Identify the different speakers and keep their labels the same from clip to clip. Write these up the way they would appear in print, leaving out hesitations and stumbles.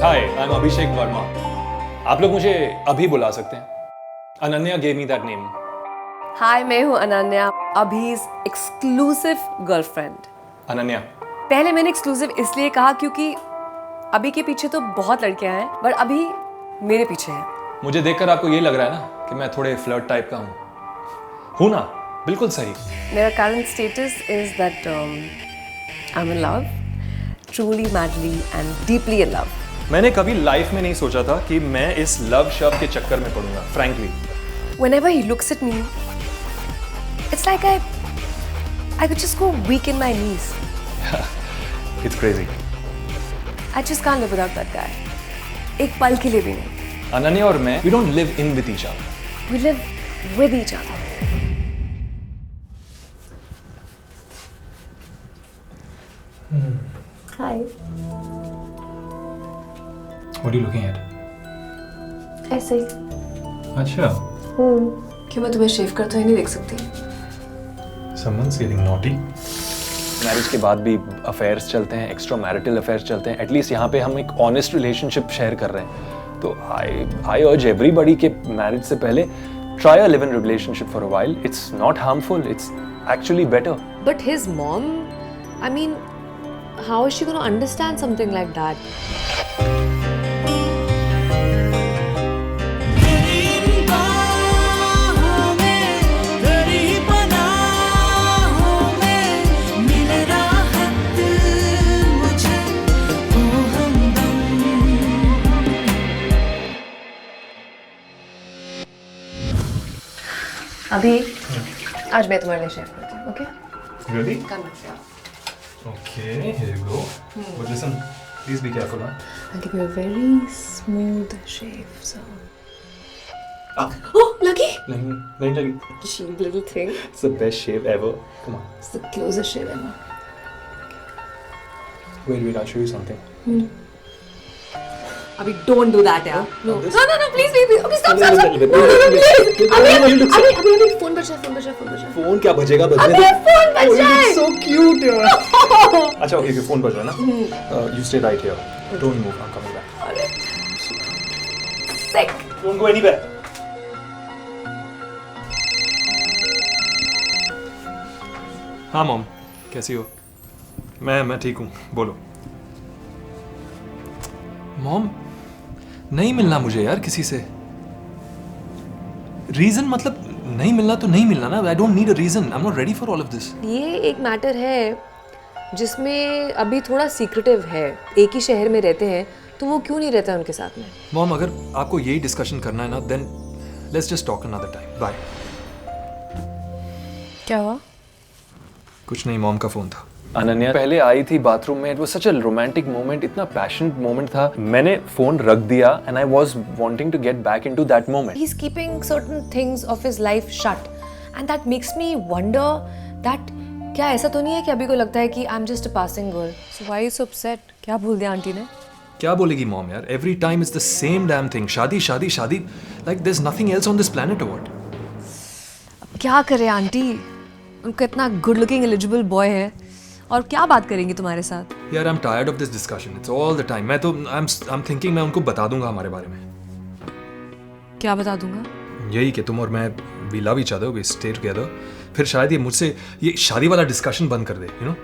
Speaker 1: Hi I am अभिषेक वर्मा। आप लोग मुझे अभी बुला सकते हैं। Ananya gave me that name.
Speaker 2: Hi, मैं हूँ अनन्या, अभी's एक्सक्लूसिव गर्लफ्रेंड।
Speaker 1: अनन्या,
Speaker 2: पहले मैंने एक्सक्लूसिव इसलिए कहा क्योंकि अभी के पीछे तो बहुत लड़कियां हैं, पर अभी मेरे पीछे है।
Speaker 1: मुझे देखकर आपको ये लग रहा है ना कि मैं थोड़े फ्लर्ट टाइप का हूँ ना? बिल्कुल सही।
Speaker 2: मेरा current status is that I M in love, truly, madly and deeply in love.
Speaker 1: मैंने कभी लाइफ में नहीं सोचा था कि मैं इस लव शब्द के चक्कर में पड़ूंगा, frankly.
Speaker 2: Whenever he looks at me, it's like I could just go weak in my knees.
Speaker 1: It's crazy.
Speaker 2: I just can't live without that guy. एक पल के लिए भी नहीं.
Speaker 1: अनन्या और मैं, we don't live in with each other.
Speaker 2: We live with each other. Hi.
Speaker 1: What are you looking at?
Speaker 2: ऐसे ही.
Speaker 1: अच्छा।
Speaker 2: क्यों मैं तुम्हें शेव करते हुए नहीं देख सकती?
Speaker 1: Someone's getting naughty. मैरिज के बाद भी अफेयर्स चलते हैं, एक्स्ट्रा मैरिटल अफेयर्स चलते हैं। एटलीस्ट यहाँ पे हम एक ऑनेस्ट रिलेशनशिप शेयर कर रहे हैं। तो आई अर्ज एवरीबडी के मैरिज से पहले try a live in relationship for a while. It's not harmful, it's actually better.
Speaker 3: But his mom, I mean, how is she going to understand something like that?
Speaker 2: अभी आज मैं तुम्हारे लिए शेव करती हूँ, okay?
Speaker 1: Really?
Speaker 2: Come here.
Speaker 1: Okay, here you go. But listen, please be careful, huh?
Speaker 3: I'll give you a very smooth shave, so.
Speaker 2: Oh, lucky!
Speaker 1: नहीं लगी।
Speaker 3: Cheap little thing.
Speaker 1: It's the best shave ever. Come on.
Speaker 3: It's the closest shave ever.
Speaker 1: Wait, I'll show you something.
Speaker 3: Abhi, don't do that, yeah. No,
Speaker 1: This-
Speaker 3: no, please, please. Okay, stop.
Speaker 1: No,
Speaker 3: No,
Speaker 1: please.
Speaker 3: Abhi, phone बज रहा है.
Speaker 1: Phone क्या बजेगा?
Speaker 3: अबे, phone बज रहा है.
Speaker 1: So cute यार। अच्छा, okay, फोन बज रहा है ना? You stay right here. Don't move. I'm coming back.
Speaker 3: Sick.
Speaker 1: Don't go anywhere. हाँ मॉम, कैसी हो? मैं ठीक हूँ, बोलो। मॉम, नहीं मिलना मुझे यार किसी से। रीजन मतलब नहीं मिलना तो नहीं मिलना ना। I don't need a reason. I am not ready for all of this.
Speaker 3: ये एक मैटर है जिसमें अभी थोड़ा सीक्रेटिव है. एक ही शहर में रहते हैं, तो वो क्यों नहीं रहता उनके साथ में?
Speaker 1: मॉम, अगर आपको यही डिस्कशन करना है ना, then let's just talk another time. Bye.
Speaker 3: क्या हुआ?
Speaker 1: कुछ नहीं, मॉम का फोन था। अनन्या पहले आई थी बाथरूम में। It was such a romantic moment, इतना पैशनेट मोमेंट था। मैंने फोन रख दिया and I was wanting to get back into that moment.
Speaker 3: He's keeping certain things of his life shut, and that makes me wonder that क्या ऐसा तो नहीं है कि अभी को लगता है कि I'm just a passing girl? So why are you so upset? क्या भूल दिया आंटी ने?
Speaker 1: क्या बोलेगी मॉम यार? Every time is the same damn thing. शादी शादी शादी, like there is nothing else on this planet और व्हाट?
Speaker 3: अब क्या करे आंटी? उनका इतना गुड लुकिंग एलिजिबल बॉय है, और क्या बात करेंगी तुम्हारे साथ?
Speaker 1: यार I am tired of this discussion. It's all the time. मैं तो आई एम थिंकिंग मैं उनको बता दूंगा हमारे बारे में।
Speaker 3: क्या बता दूंगा?
Speaker 1: यही कि तुम और मैं we love each other, we stay together. फिर शायद ये मुझसे ये शादी वाला डिस्कशन बंद कर दे, you know?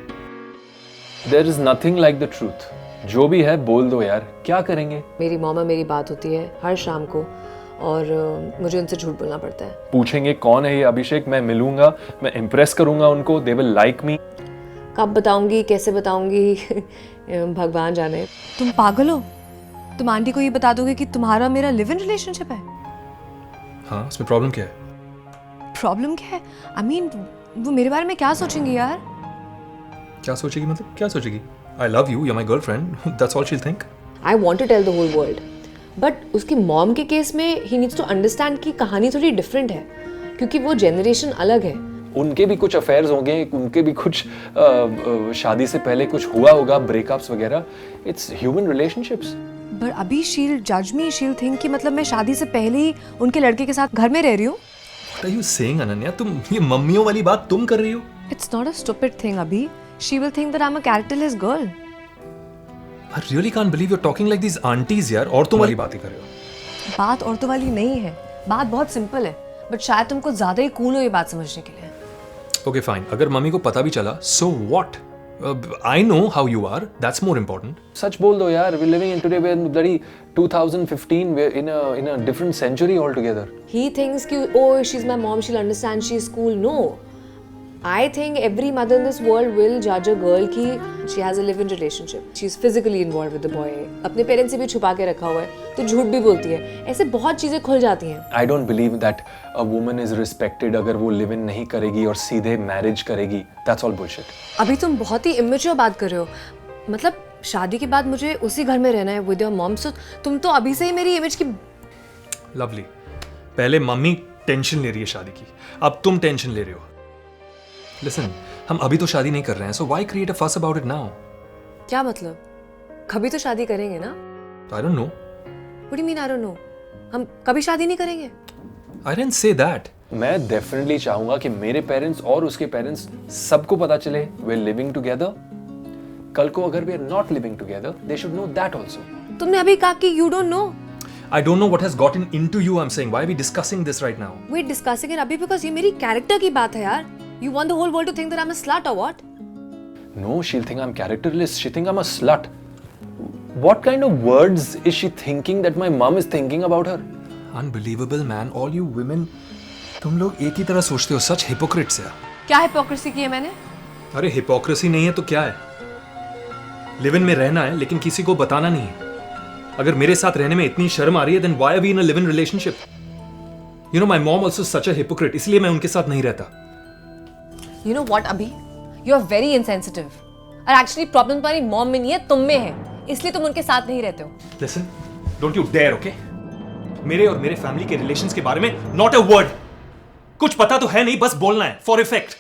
Speaker 1: There is nothing like the truth. जो भी है बोल दो यार, क्या करेंगे?
Speaker 3: मेरी मॉमा मेरी बात होती है हर शाम को, और मुझे उनसे झूठ बोलना पड़ता है.
Speaker 1: पूछेंगे कौन है ये अभिषेक, मैं मिलूंगा, मैं इम्प्रेस करूंगा उनको, दे विल लाइक मी।
Speaker 3: कब बताऊंगी, कैसे बताऊंगी भगवान जाने. तुम पागल हो? तुम आंटी को ये बता दोगे कि तुम्हारा मेरा लिव इन रिलेशनशिप है?
Speaker 1: हाँ, इसमें प्रॉब्लम क्या है?
Speaker 3: प्रॉब्लम क्या है? आई मीन वो मेरे बारे में क्या सोचेंगी यार?
Speaker 1: क्या सोचेगी मतलब? क्या सोचेगी? I love you, you are my girlfriend, that's all she will think.
Speaker 3: I want to tell the whole world, but उसकी मॉम के केस में ही नीड्स टू अंडरस्टैंड कि कहानी थोड़ी डिफरेंट है, क्योंकि वो जनरेशन अलग है.
Speaker 1: उनके भी कुछ अफेयर्स होंगे, उनके भी कुछ शादी से पहले कुछ हुआ होगा, ब्रेकअप्स वगैरह. It's human relationships.
Speaker 3: बट अभी शील जज मी, शील थिंक कि मतलब मैं शादी से पहले ही उनके लड़के के साथ घर में रह रही हूँ.
Speaker 1: What are you saying Ananya? तुम ये मम्मियों वाली बात तुम कर रही हो?
Speaker 3: It's not a stupid thing Abhi. She will think that I am a characterless girl.
Speaker 1: I really can't believe you're talking like these aunties यार, औरतों वाली बातें कर रहे हो।
Speaker 3: बात औरतों वाली नहीं है, बात बहुत सिंपल है, बट शायद तुमको ज़्यादा ही कूल हो ये बात समझने के लिए।
Speaker 1: Okay, fine. अगर मम्मी को पता भी चला, so what? I know how you are. That's more important. सच बोल दो यार. We're living in today. We're in bloody 2015. We're in a different century altogether.
Speaker 3: He thinks कि oh she's my mom, she'll understand, she's cool. No, I think every mother in this world will judge a girl कि she has a live-in relationship. She's physically involved with the boy. अपने parents से भी छुपा के रखा हुआ है, तो झूठ भी बोलती है. ऐसे बहुत चीजें खुल जाती हैं.
Speaker 1: I don't believe that a woman is respected अगर वो live-in नहीं करेगी और सीधे marriage करेगी. That's all bullshit.
Speaker 3: अभी तुम बहुत ही immature बात कर रहे हो. मतलब शादी के बाद मुझे उसी घर में रहना है with your mom. So तुम तो अभी से ही मेरी image की.
Speaker 1: Lovely. पहले मम्मी टेंशन ले रही है शादी की. अब तुम टेंशन ले रहे हो. Listen, हम अभी तो शादी नहीं कर रहे हैं, so why create a fuss about it now?
Speaker 3: क्या मतलब? कभी तो शादी करेंगे ना?
Speaker 1: I don't know.
Speaker 3: What do you mean I don't know? हम कभी शादी नहीं करेंगे?
Speaker 1: I didn't say that. मैं definitely चाहूँगा कि मेरे पेरेंट्स और उसके पेरेंट्स सबको पता चले we're living together. कल को अगर we're not living together, they should know that also.
Speaker 3: तुमने अभी कहा कि you don't know.
Speaker 1: I don't know what has gotten into you. I'm saying, why are we discussing this right now?
Speaker 3: We're discussing it अभी because ये मेरी character की बात है यार. You want the whole world to think that I'm a slut or what?
Speaker 1: No, she'll think I'm characterless. She'll think I'm a slut. What kind of words is she thinking that my mom is thinking about her? Unbelievable, man. All you women, तुम लोग एक ही तरह सोचते हो. Such hypocrites यार.
Speaker 3: क्या hypocrisy की है मैंने?
Speaker 1: अरे hypocrisy नहीं है तो क्या है? लिव इन में रहना है लेकिन किसी को बताना नहीं है. अगर मेरे साथ रहने में इतनी शर्म आ रही है, then why are we in a live-in relationship? You know, my mom also is such a hypocrite. इसलिए मैं उनके साथ नहीं रहता.
Speaker 3: You know what, Abhi? You are very insensitive. और actually problem तुम्हारी mom में नहीं है, तुम में है. इसलिए तुम उनके साथ नहीं रहते हो.
Speaker 1: Listen, don't you dare, okay? मेरे और मेरे फैमिली के रिलेशंस के बारे में not a word. कुछ पता तो है नहीं, बस बोलना है for effect.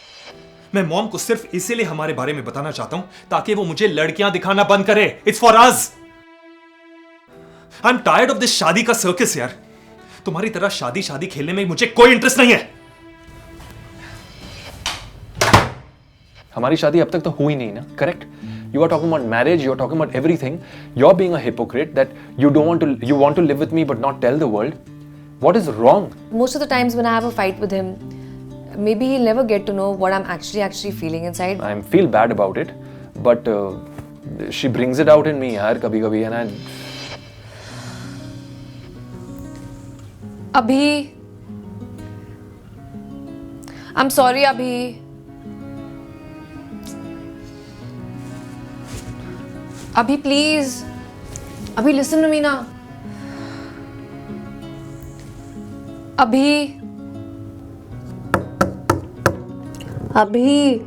Speaker 1: मैं मॉम को सिर्फ इसीलिए हमारे बारे में बताना चाहता हूं ताकि वो मुझे लड़कियां दिखाना बंद करे. It's for us. I'm tired of this शादी का सर्कस यार. तुम्हारी तरह शादी खेलने में मुझे कोई इंटरेस्ट नहीं है. हमारी शादी अब तक तो हुई नहीं ना, correct? You are talking about marriage, you are talking about everything. You're being a hypocrite that you want to live with me but not tell the world. What is wrong?
Speaker 3: Most of the times when I have a fight with him, maybe he'll never get to know what I'm actually feeling inside.
Speaker 1: I feel bad about it, but she brings it out in me यार कभी-कभी, and I.
Speaker 3: Abhi, I'm sorry, Abhi. Abhi, please. Abhi, listen to me now. Abhi. Abhi.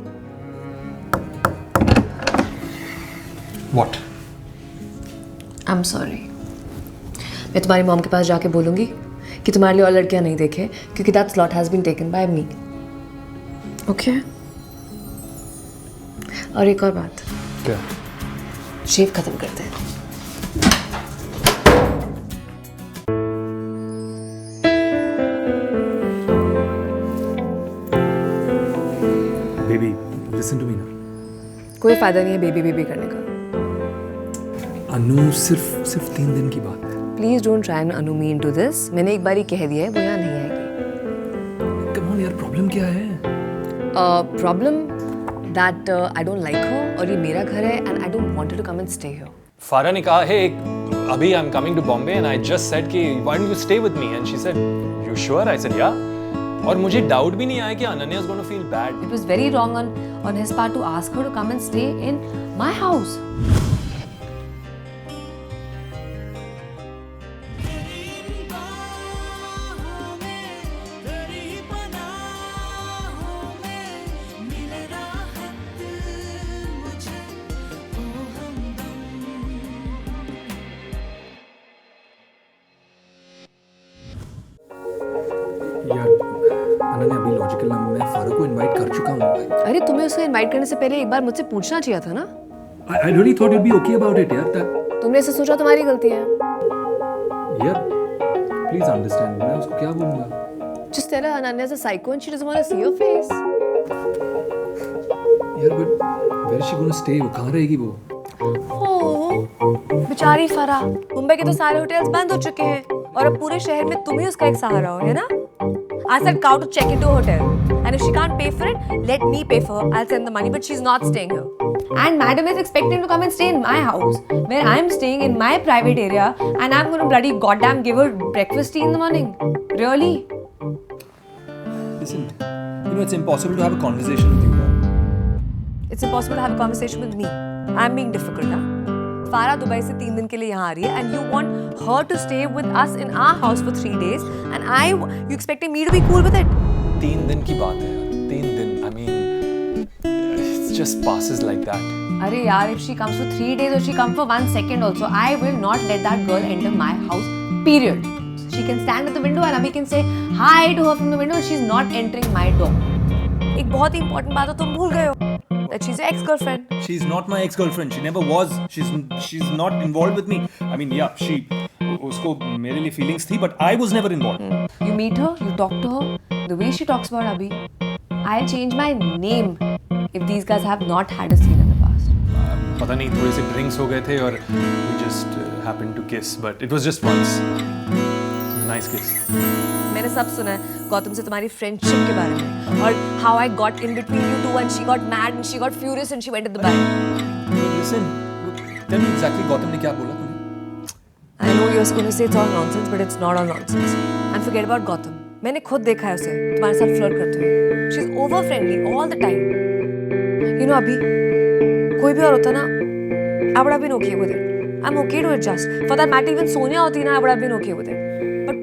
Speaker 1: What?
Speaker 3: I'm sorry. मैं तुम्हारी mom के पास जाके बोलूँगी कि तुम्हारे लिए और लड़कियाँ नहीं देखे क्योंकि that slot has been taken by me. Okay? और एक और बात.
Speaker 1: क्या?
Speaker 3: शेव खत्म करते हैं.
Speaker 1: Baby, listen to me now.
Speaker 3: कोई फायदा नहीं है बेबी करने का.
Speaker 1: अनु सिर्फ 3 दिन की बात है.
Speaker 3: Please don't try and Anu me into this. मैंने एक बार ही कह दिया है, वो यहाँ नहीं आएगी.
Speaker 1: कम ऑन यार, प्रॉब्लम क्या है?
Speaker 3: Problem that I don't like her और ये मेरा घर है and I don't want to come and stay here.
Speaker 1: Farah ने कहा है अभी I am coming to Bombay and I just said कि why don't you stay with me, and she said you sure? I said ya. और मुझे doubt भी नहीं आया कि Ananya is going to feel bad.
Speaker 3: It was very wrong on his part to ask her to come and stay in my house.
Speaker 1: यार अनन्या, अभी logical ना, मैं फारूक को इनवाइट कर चुका हूं.
Speaker 3: अरे तुम्हें उसको इनवाइट करने से पहले एक बार मुझसे पूछना चाहिए था ना.
Speaker 1: I really thought you'd be okay about it यार.
Speaker 3: तुमने ऐसे सोचा, तुम्हारी गलती है.
Speaker 1: यार प्लीज अंडरस्टैंड, मैं उसको क्या बोलूंगा?
Speaker 3: Just tell her Ananya's a psycho and she doesn't want to see your face.
Speaker 1: यार but where is she going to stay? वो कहाँ रहेगी वो?
Speaker 3: Oh.
Speaker 2: बेचारी फरा, मुंबई के तो सारे होटल्स बंद हो चुके हैं और अब पूरे शहर में तुम ही उसका एक सहारा हो, है ना? I said cow to check into a hotel, and if she can't pay for it, let me pay for her. I'll send the money, but she's not staying here. And madam is expecting to come and stay in my house, where I'm staying in my private area, and I'm gonna bloody goddamn give her breakfast tea in the morning. Really?
Speaker 4: Listen, you know it's impossible to have a conversation with you now.
Speaker 2: It's impossible to have a conversation with me. I'm being difficult, huh? Farah Dubai से 3 दिन के लिए यहाँ आ रही है, and you want her to stay with us in our house for 3 days, and you expecting me to be cool with it?
Speaker 1: 3 दिन की बात है यार, 3 दिन. I mean, it just passes like that.
Speaker 2: अरे यार, if she comes for 3 days or she comes for 1 second also, I will not let that girl enter my house. Period. She can stand at the window and Abhi can say hi to her from the window. She's not entering my door. एक बहुत ही important बात तो तुम भूल गए हो. That she's your ex-girlfriend.
Speaker 4: She's not my ex-girlfriend. She never was. She's not involved with me. I mean, yeah, उसको मेरे लिए feelings थी, but I was never involved.
Speaker 2: You meet her, you talk to her. The way she talks about Abhi, I'll change my name if these guys have not had a scene in the past.
Speaker 1: पता नहीं, थोड़े से drinks हो गए थे और we just happened to kiss, but it was just once. It was a nice kiss.
Speaker 2: मैंने सब सुना है गौतम से तुम्हारी फ्रेंडशिप के बारे में और how I got in between you two and she got mad and she got furious and she went to Dubai.
Speaker 4: Listen, tell me exactly Gautam ने क्या बोला तुम्हें?
Speaker 2: I know you're going to say it's all nonsense, but it's not all nonsense. And forget about Gautam. मैंने खुद देखा है उसे तुम्हारे साथ फ्लर्ट करते हुए. She's over friendly all the time. You know अभी कोई भी और होता ना, I would have been okay with it. I'm okay to adjust. For that matter, even Sonia होती ना, I would have been okay with it. But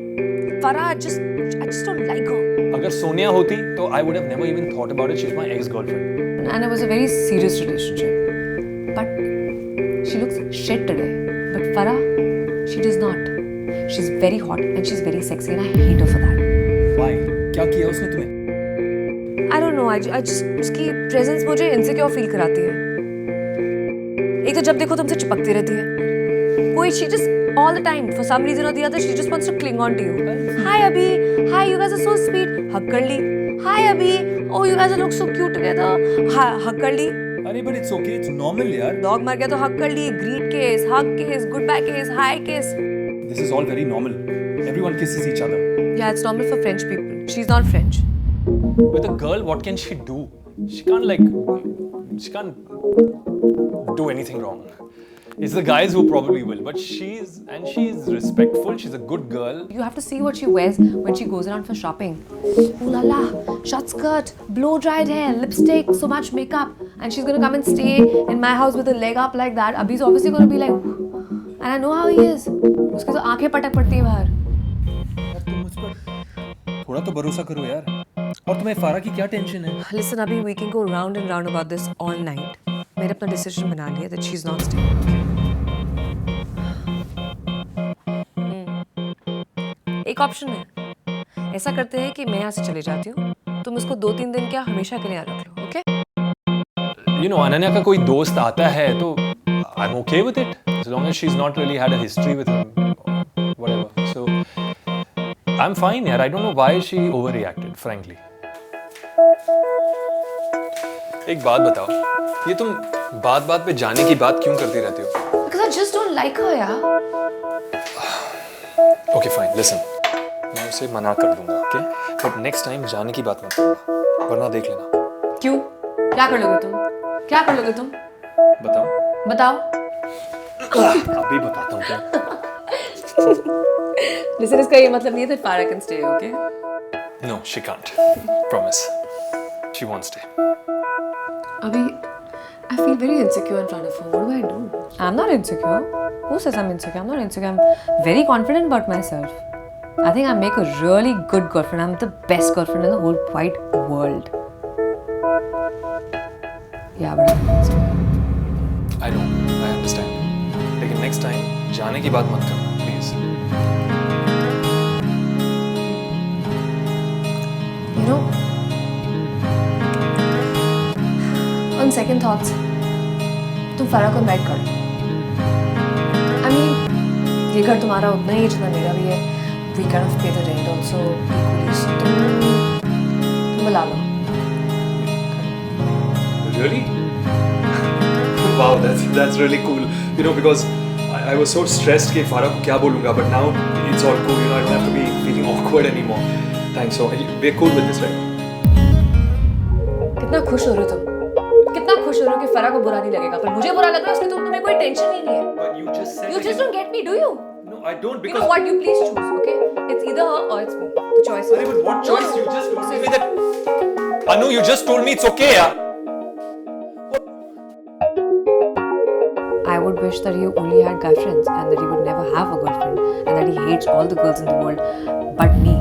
Speaker 2: Farah, I just don't like her.
Speaker 1: अगर सोनिया होती तो I would have never even thought about it. She's my ex-girlfriend.
Speaker 2: And it was a very serious relationship. But she looks shit today. But Farah, she does not. She's very hot and she's very sexy and I hate her for that.
Speaker 4: Why? क्या किया उसने तुम्हें?
Speaker 2: I don't know. I just उसकी presence मुझे insecure feel कराती है. एक तो जब देखो तुमसे चिपकती रहती है. कोई she just all the time for some reason or the other she just wants to cling on to you. Hi Abhi. Hi, you guys are so sweet. Hug कर ली. Hi Abhi. Oh, you guys look so cute together. Hug कर ली.
Speaker 4: अरे but it's okay, it's normal यार.
Speaker 2: Dog मर गया तो hug कर ली. Greet kiss, hug kiss, goodbye kiss, hi kiss.
Speaker 4: This is all very normal. Everyone kisses each other.
Speaker 2: Yeah, it's normal for French people. She's not French.
Speaker 1: With a girl, what can she do? She can't do anything wrong. It's the guys who probably will, but she's respectful. She's a good girl.
Speaker 2: You have to see what she wears when she goes around for shopping. Ooh la la, short skirt, blow-dried hair, lipstick, so much makeup, and she's gonna come and stay in my house with a leg up like that. Abhi's obviously gonna be like, and I know how he is. उसकी तो आंखें पटक पड़ती है बाहर.
Speaker 4: यार तुम मुझ पर थोड़ा तो भरोसा करो यार. और तुम्हें फारा की क्या टेंशन है?
Speaker 2: Listen, Abhi, we can go round and round about this all night. मैंने अपना decision बना लिया that she's not staying. एक ऑप्शन है. ऐसा करते हैं कि मैं यहाँ से चले जाती हूँ. तुम इसको 2-3 दिन क्या हमेशा के लिए यहाँ रख लो, ओके?
Speaker 1: You know, अनन्या का कोई दोस्त आता है तो I'm okay with it as long as she's not really had a history with him or whatever. So I'm fine, yaar. I don't know why she overreacted, frankly. एक बात बताओ, ये तुम बात-बात पे जाने की बात क्यों करती रहती हो?
Speaker 2: Because I just don't like her, यार.
Speaker 1: Okay, fine. Listen, मैं उसे मना कर दूंगा, okay? But next time जाने की बात मत करना, वरना देख लेना.
Speaker 2: क्यों? क्या कर लोगे तुम? क्या कर लोगे तुम?
Speaker 1: बताओ.
Speaker 2: बताओ.
Speaker 1: अभी बताता हूँ क्या?
Speaker 2: Listen, इसका ये मतलब नहीं है that Farah can stay, okay?
Speaker 1: No, she can't. Promise. She won't stay.
Speaker 2: Abhi, I feel very insecure in front of her. What do I do? I'm not insecure. Who says I'm insecure? I'm not insecure. I'm very confident about myself. I think I make a really good girlfriend. I'm the best girlfriend in the whole wide world. Yeah, but I'm not insecure.
Speaker 1: I know. I understand. लेकिन next time जाने की बात मत करना, please.
Speaker 2: You know, on second thoughts, तुम फरा को invite कर लो. I mean, ये घर तुम्हारा उतना ही जितना मेरा भी है. We kind of pay the rent also equally. So तुम बुला लो.
Speaker 1: Really? Wow, that's really cool. You know, because I was so stressed कि फारा को क्या बोलूँगा, but now it's all cool. You know, I don't have to be feeling awkward anymore. Thanks. So we're cool with this, right?
Speaker 2: कितना खुश हो रहे हो तुम? कितना खुश हो रहे हो कि फरा को बुरा नहीं लगेगा, पर मुझे बुरा लग रहा है इसलिए तुम्हें कोई टेंशन ही नहीं है.
Speaker 1: But you just said.
Speaker 2: You just don't get me, do you?
Speaker 1: No, I don't
Speaker 2: You
Speaker 1: because.
Speaker 2: know what? You please choose, okay? It's either her or it's me. The choice is.
Speaker 1: Sorry, but what choice?
Speaker 2: No.
Speaker 1: You just told me that. Anu, you just told me it's okay, yeah.
Speaker 2: I would wish that he only had guy friends and that he would never have a girlfriend and that he hates all the girls in the world but me.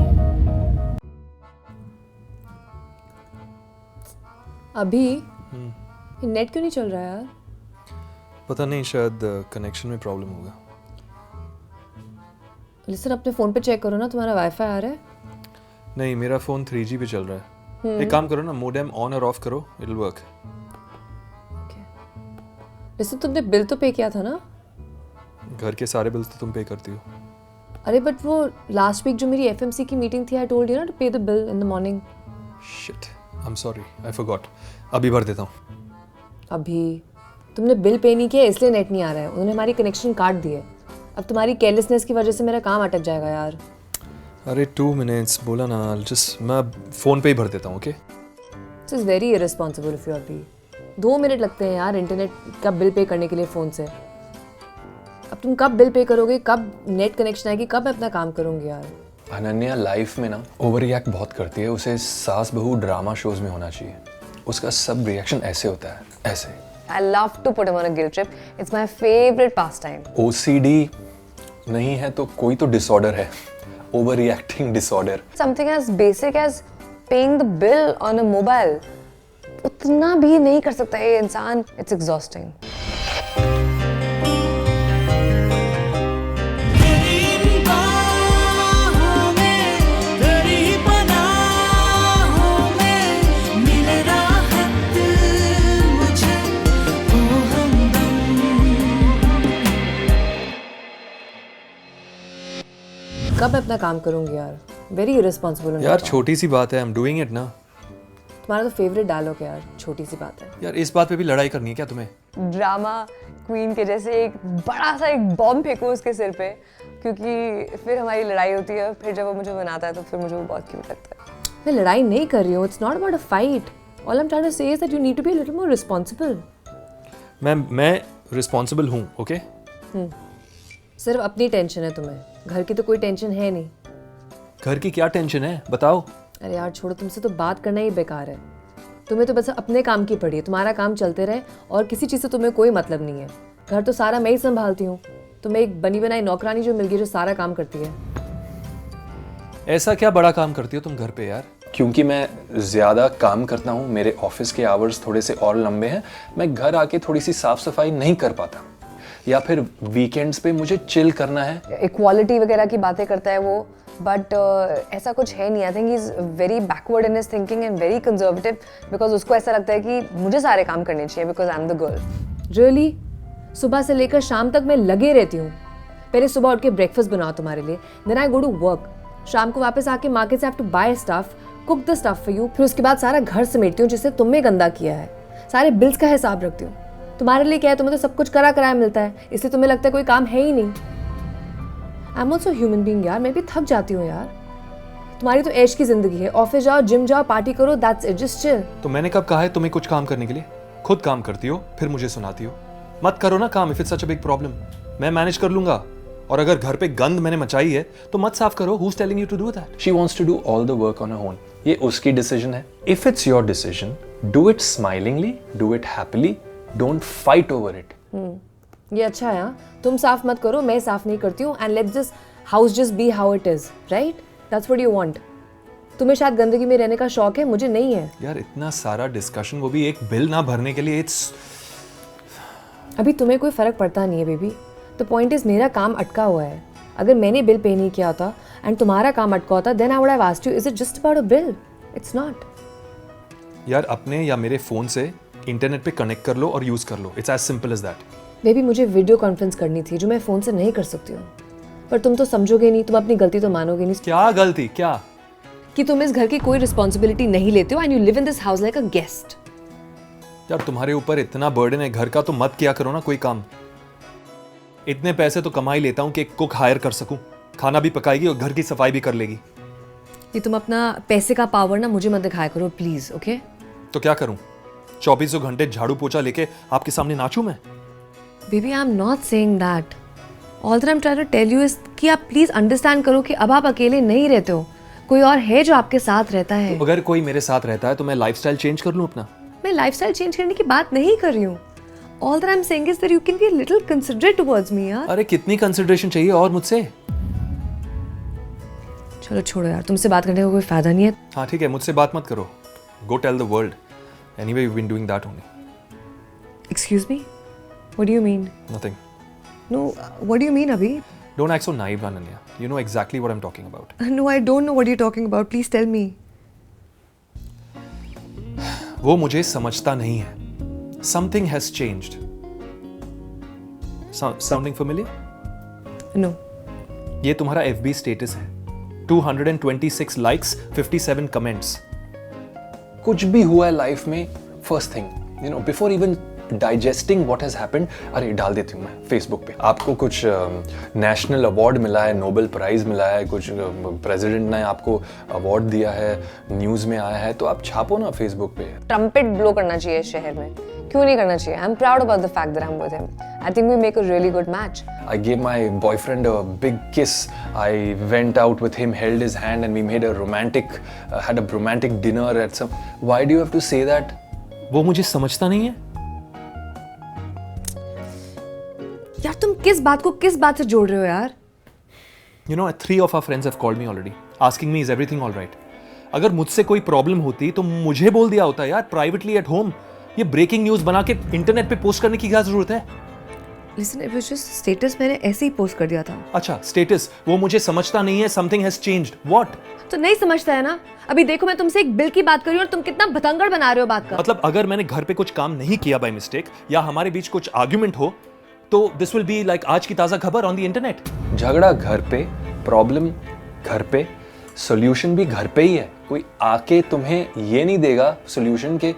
Speaker 3: अभी ये net क्यों नहीं चल रहा है यार?
Speaker 1: पता नहीं, शायद कनेक्शन में प्रॉब्लम होगा.
Speaker 3: लिसन, अपने फोन पे चेक करो ना, तुम्हारा वाईफाई आ रहा है?
Speaker 1: नहीं, मेरा फोन 3G पे चल रहा है. एक काम करो ना, मोडेम ऑन और ऑफ करो, इट विल वर्क.
Speaker 3: लिसन, तुमने बिल तो पे किया था ना?
Speaker 1: घर के सारे बिल्स तो तुम पे करती हो.
Speaker 3: अरे बट वो लास्ट वीक जो मेरी एफएमसी की मीटिंग थी, आई टोल्ड यू ना टू पे the bill in the morning.
Speaker 1: Shit, I am sorry, I forgot. अभी भर देता हूँ.
Speaker 3: अभी तुमने बिल पे नहीं किया इसलिए नेट नहीं आ रहा है. उन्होंने हमारी कनेक्शन काट दी है. अब तुम्हारी केयरलेसनेस की वजह से मेरा काम अटक जाएगा यार.
Speaker 1: अरे 2 minutes बोला ना, जस्ट मैं फ़ोन पे ही भर देता हूँ. Okay.
Speaker 3: This is very irresponsible of you. अभी 2 मिनट लगते हैं यार इंटरनेट का बिल पे करने के लिए फ़ोन से. अब तुम कब बिल पे करोगे, कब नेट कनेक्शन आएगी, कब मैं अपना काम करूँगी यार?
Speaker 1: अनन्या लाइफ में ना ओवर रिएक्ट बहुत करती है. उसे सास बहू ड्रामा शोज में होना चाहिए. उसका सब रिएक्शन ऐसे होता है, ऐसे.
Speaker 2: I love to put him on a guilt trip. It's my favorite pastime.
Speaker 1: OCD नहीं है तो कोई तो डिसऑर्डर है. Over reacting disorder.
Speaker 2: Something as basic as paying the bill on a mobile. उतना भी नहीं कर सकता ये इंसान. It's exhausting.
Speaker 3: कब मैं अपना काम करूँगी यार? Very irresponsible.
Speaker 1: यार छोटी सी बात है, आई एम डूइंग इट ना.
Speaker 3: तुम्हारा तो फेवरेट डायलॉग है यार, छोटी सी बात है.
Speaker 1: यार इस बात पे भी लड़ाई करनी है क्या तुम्हें?
Speaker 2: ड्रामा क्वीन के जैसे एक बड़ा सा एक बॉम्ब फेंको उसके सिर पे, क्योंकि फिर हमारी लड़ाई होती है. फिर जब वो मुझे मनाता है तो फिर मुझे वो बहुत क्यूट लगता है.
Speaker 3: मैं लड़ाई नहीं कर रही हूँ. It's not about a fight. All I am trying to say is that you need to be a little more responsible.
Speaker 1: मैं रिस्पॉन्सिबल हूँ. ओके.
Speaker 3: सिर्फ अपनी टेंशन है तुम्हें, घर की तो कोई टेंशन है नहीं.
Speaker 1: घर की क्या टेंशन है बताओ?
Speaker 3: अरे यार छोड़ो, तुमसे तो बात करना ही बेकार है. तुम्हें तो बस अपने काम की पड़ी है. तुम्हारा काम चलते रहे और किसी चीज़ से तुम्हें कोई मतलब नहीं है. घर तो सारा मैं ही संभालती हूँ. तुम्हें एक बनी बनाई नौकरानी जो मिल गई जो सारा काम करती है.
Speaker 1: ऐसा क्या बड़ा काम करती हो तुम घर पे यार? क्योंकि मैं ज़्यादा काम करता हूँ, मेरे ऑफिस के आवर्स थोड़े से और लंबे हैं, मैं घर आके थोड़ी सी साफ सफाई नहीं कर पाता. या फिर वीकेंड्स पे मुझे चिल करना है.
Speaker 2: इक्वालिटी वगैरह की बातें करता है वो, बट ऐसा कुछ है नहीं. I think he is very backward in his thinking and very conservative, because उसको ऐसा लगता है कि मुझे सारे काम करने चाहिए because I am the girl.
Speaker 3: Really? सुबह से लेकर शाम तक मैं लगे रहती हूँ. पहले सुबह उठ के ब्रेकफास्ट बनाओ तुम्हारे लिए, then I go to work. शाम को वापस आके मार्केट से have to buy stuff, cook the stuff for you. फिर उसके बाद सारा घर समेटती हूँ जिससे तुमने गंदा किया है. सारे बिल्स का हिसाब रखती हूँ. तुम्हारे लिए क्या है, तुम्हें तो सब कुछ करा कराया मिलता है, इसलिए तुम्हें लगता है कोई काम है ही नहीं. I am also human being यार. मैं भी थक जाती हूँ यार. तुम्हारी तो ऐश की जिंदगी है. ऑफिस जाओ, जिम जाओ, पार्टी करो, दैट्स इट. Just chill.
Speaker 1: तो मैंने कब कहा है तुम्हें कुछ काम करने के लिए? खुद काम करती हो फिर मुझे सुनाती हो. मत करो ना काम. If it's such a big problem, मैं मैनेज कर लूंगा. और अगर घर पे गंद मैंने मचाई है तो मत साफ करो. Who is telling you to do that? She wants to do all the work on her own. ये उसकी डिसीजन है. If it's your decision, do it smilingly, do it happily, don't fight over it.
Speaker 3: ये अच्छा है. हाँ, तुम साफ मत करो, मैं साफ नहीं करती हूँ. And let's this house just be how it is. Right? That's what you want. तुम्हें शायद गंदगी में रहने का शौक है, मुझे नहीं है.
Speaker 1: यार इतना सारा डिस्कशन, वो भी एक बिल ना भरने के लिए. इट्स
Speaker 3: अभी तुम्हें कोई फर्क पड़ता नहीं है बेबी. द पॉइंट इज मेरा काम अटका हुआ है. अगर मैंने बिल पे नहीं किया होता एंड तुम्हारा काम अटका होता, then I would have asked you, is it just about a bill? It's not.
Speaker 1: यार अपने या मेरे फोन से इंटरनेट पे कनेक्ट कर लो और यूज कर लो. It's as simple as that.
Speaker 3: Baby मुझे वीडियो कॉन्फ्रेंस करनी थी जो मैं फ़ोन से नहीं कर सकती हूँ. पर तुम तो समझोगे नहीं, तुम अपनी गलती तो मानोगे नहीं.
Speaker 1: क्या गलती? क्या?
Speaker 3: कि तुम इस घर की कोई रिस्पॉन्सिबिलिटी नहीं लेते हो and you live in this house like a guest.
Speaker 1: यार तुम्हारे ऊपर इतना बर्डन है घर का, तो मत किया करो ना कोई काम। इतने पैसे तो कमा ही लेता हूँ कि एक कुक हायर कर सकूं, खाना भी पकाएगी और घर की सफाई भी कर लेगी।
Speaker 2: ये तुम अपना पैसे का पावर ना मुझे मत दिखाया करो प्लीज, ओके?
Speaker 1: तो क्या करूं? 24 घंटे झाड़ू पोछा लेके आपके सामने नाचूं मैं?
Speaker 2: Baby I am not saying that. All that I am trying to tell you is कि आप प्लीज अंडरस्टैंड करो कि अब आप अकेले नहीं रहते हो, कोई और है जो आपके साथ रहता है।
Speaker 1: अगर कोई मेरे साथ रहता है तो मैं लाइफस्टाइल चेंज कर लूं अपना।
Speaker 2: मैं लाइफस्टाइल चेंज करने की बात नहीं कर रही हूँ। All that I am saying is that you can be a little considerate towards me यार।
Speaker 1: अरे कितनी कंसिडरेशन चाहिए और मुझसे?
Speaker 2: चलो छोड़ो यार, तुमसे बात करने का कोई फायदा नहीं है।
Speaker 1: हाँ ठीक है, मुझसे बात मत करो। Go tell the world. Anyway you been doing that only.
Speaker 2: Excuse me, what do you mean?
Speaker 1: Nothing.
Speaker 2: No, what do you mean अभी?
Speaker 1: Don't act so naive Ananya, you know exactly what I am talking about.
Speaker 2: No I don't know what you talking about, please tell me.
Speaker 1: वो मुझे समझता नहीं है। Something has changed. Sounding familiar?
Speaker 2: नो।
Speaker 1: ये तुम्हारा FB status है। 226 लाइक्स, 57 कमेंट्स। कुछ भी हुआ है लाइफ में, first thing you know before even digesting what has happened, अरे डाल देती हूँ मैं फेसबुक पे। आपको कुछ नेशनल अवार्ड मिला है, नोबेल प्राइज मिला है, कुछ प्रेसिडेंट ने आपको अवार्ड दिया है, न्यूज़ में आया है, तो आप छापो ना फेसबुक पे।
Speaker 3: ट्रम्पेट ब्लो करना चाहिए इस शहर में, क्यों नहीं करना चाहिए? I am proud about the fact that I am with him. I think we make a really good match.
Speaker 1: I gave my boyfriend a big kiss. I went out with him, held his hand, and we made a romantic, had a romantic dinner at some. Why do you have to say that? वो मुझे समझता नहीं है।
Speaker 2: यार तुम किस बात को किस बात से जोड़ रहे हो यार?
Speaker 1: You know, 3 of our friends have called me already, asking me is everything all right. अगर मुझसे कोई प्रॉब्लम होती तो मुझे बोल दिया होता यार, प्राइवेटली एट होम। ये ब्रेकिंग न्यूज बना के इंटरनेट पे पोस्ट करने की क्या जरूरत है?
Speaker 2: Listen, it was just status, मैंने ऐसे ही पोस्ट कर दिया था।
Speaker 1: अच्छा स्टेटस, वो मुझे समझता नहीं है। Something has changed. व्हाट?
Speaker 2: तो नहीं समझता है ना? अभी देखो मैं तुमसे एक बिल की बात कर रही हूँ और तुम कितना बतंगड़ बना रहे हो बात का।
Speaker 1: मतलब अगर मैंने घर पे कुछ काम नहीं किया बाय मिस्टेक, या हमारे बीच कुछ आर्ग्यूमेंट हो, तो दिस विल बी लाइक आज की ताजा खबर ऑन द इंटरनेट। झगड़ा घर पे, प्रॉब्लम घर पे, सॉल्यूशन भी घर पे ही है। कोई आके तुम्हें ये नहीं देगा सॉल्यूशन के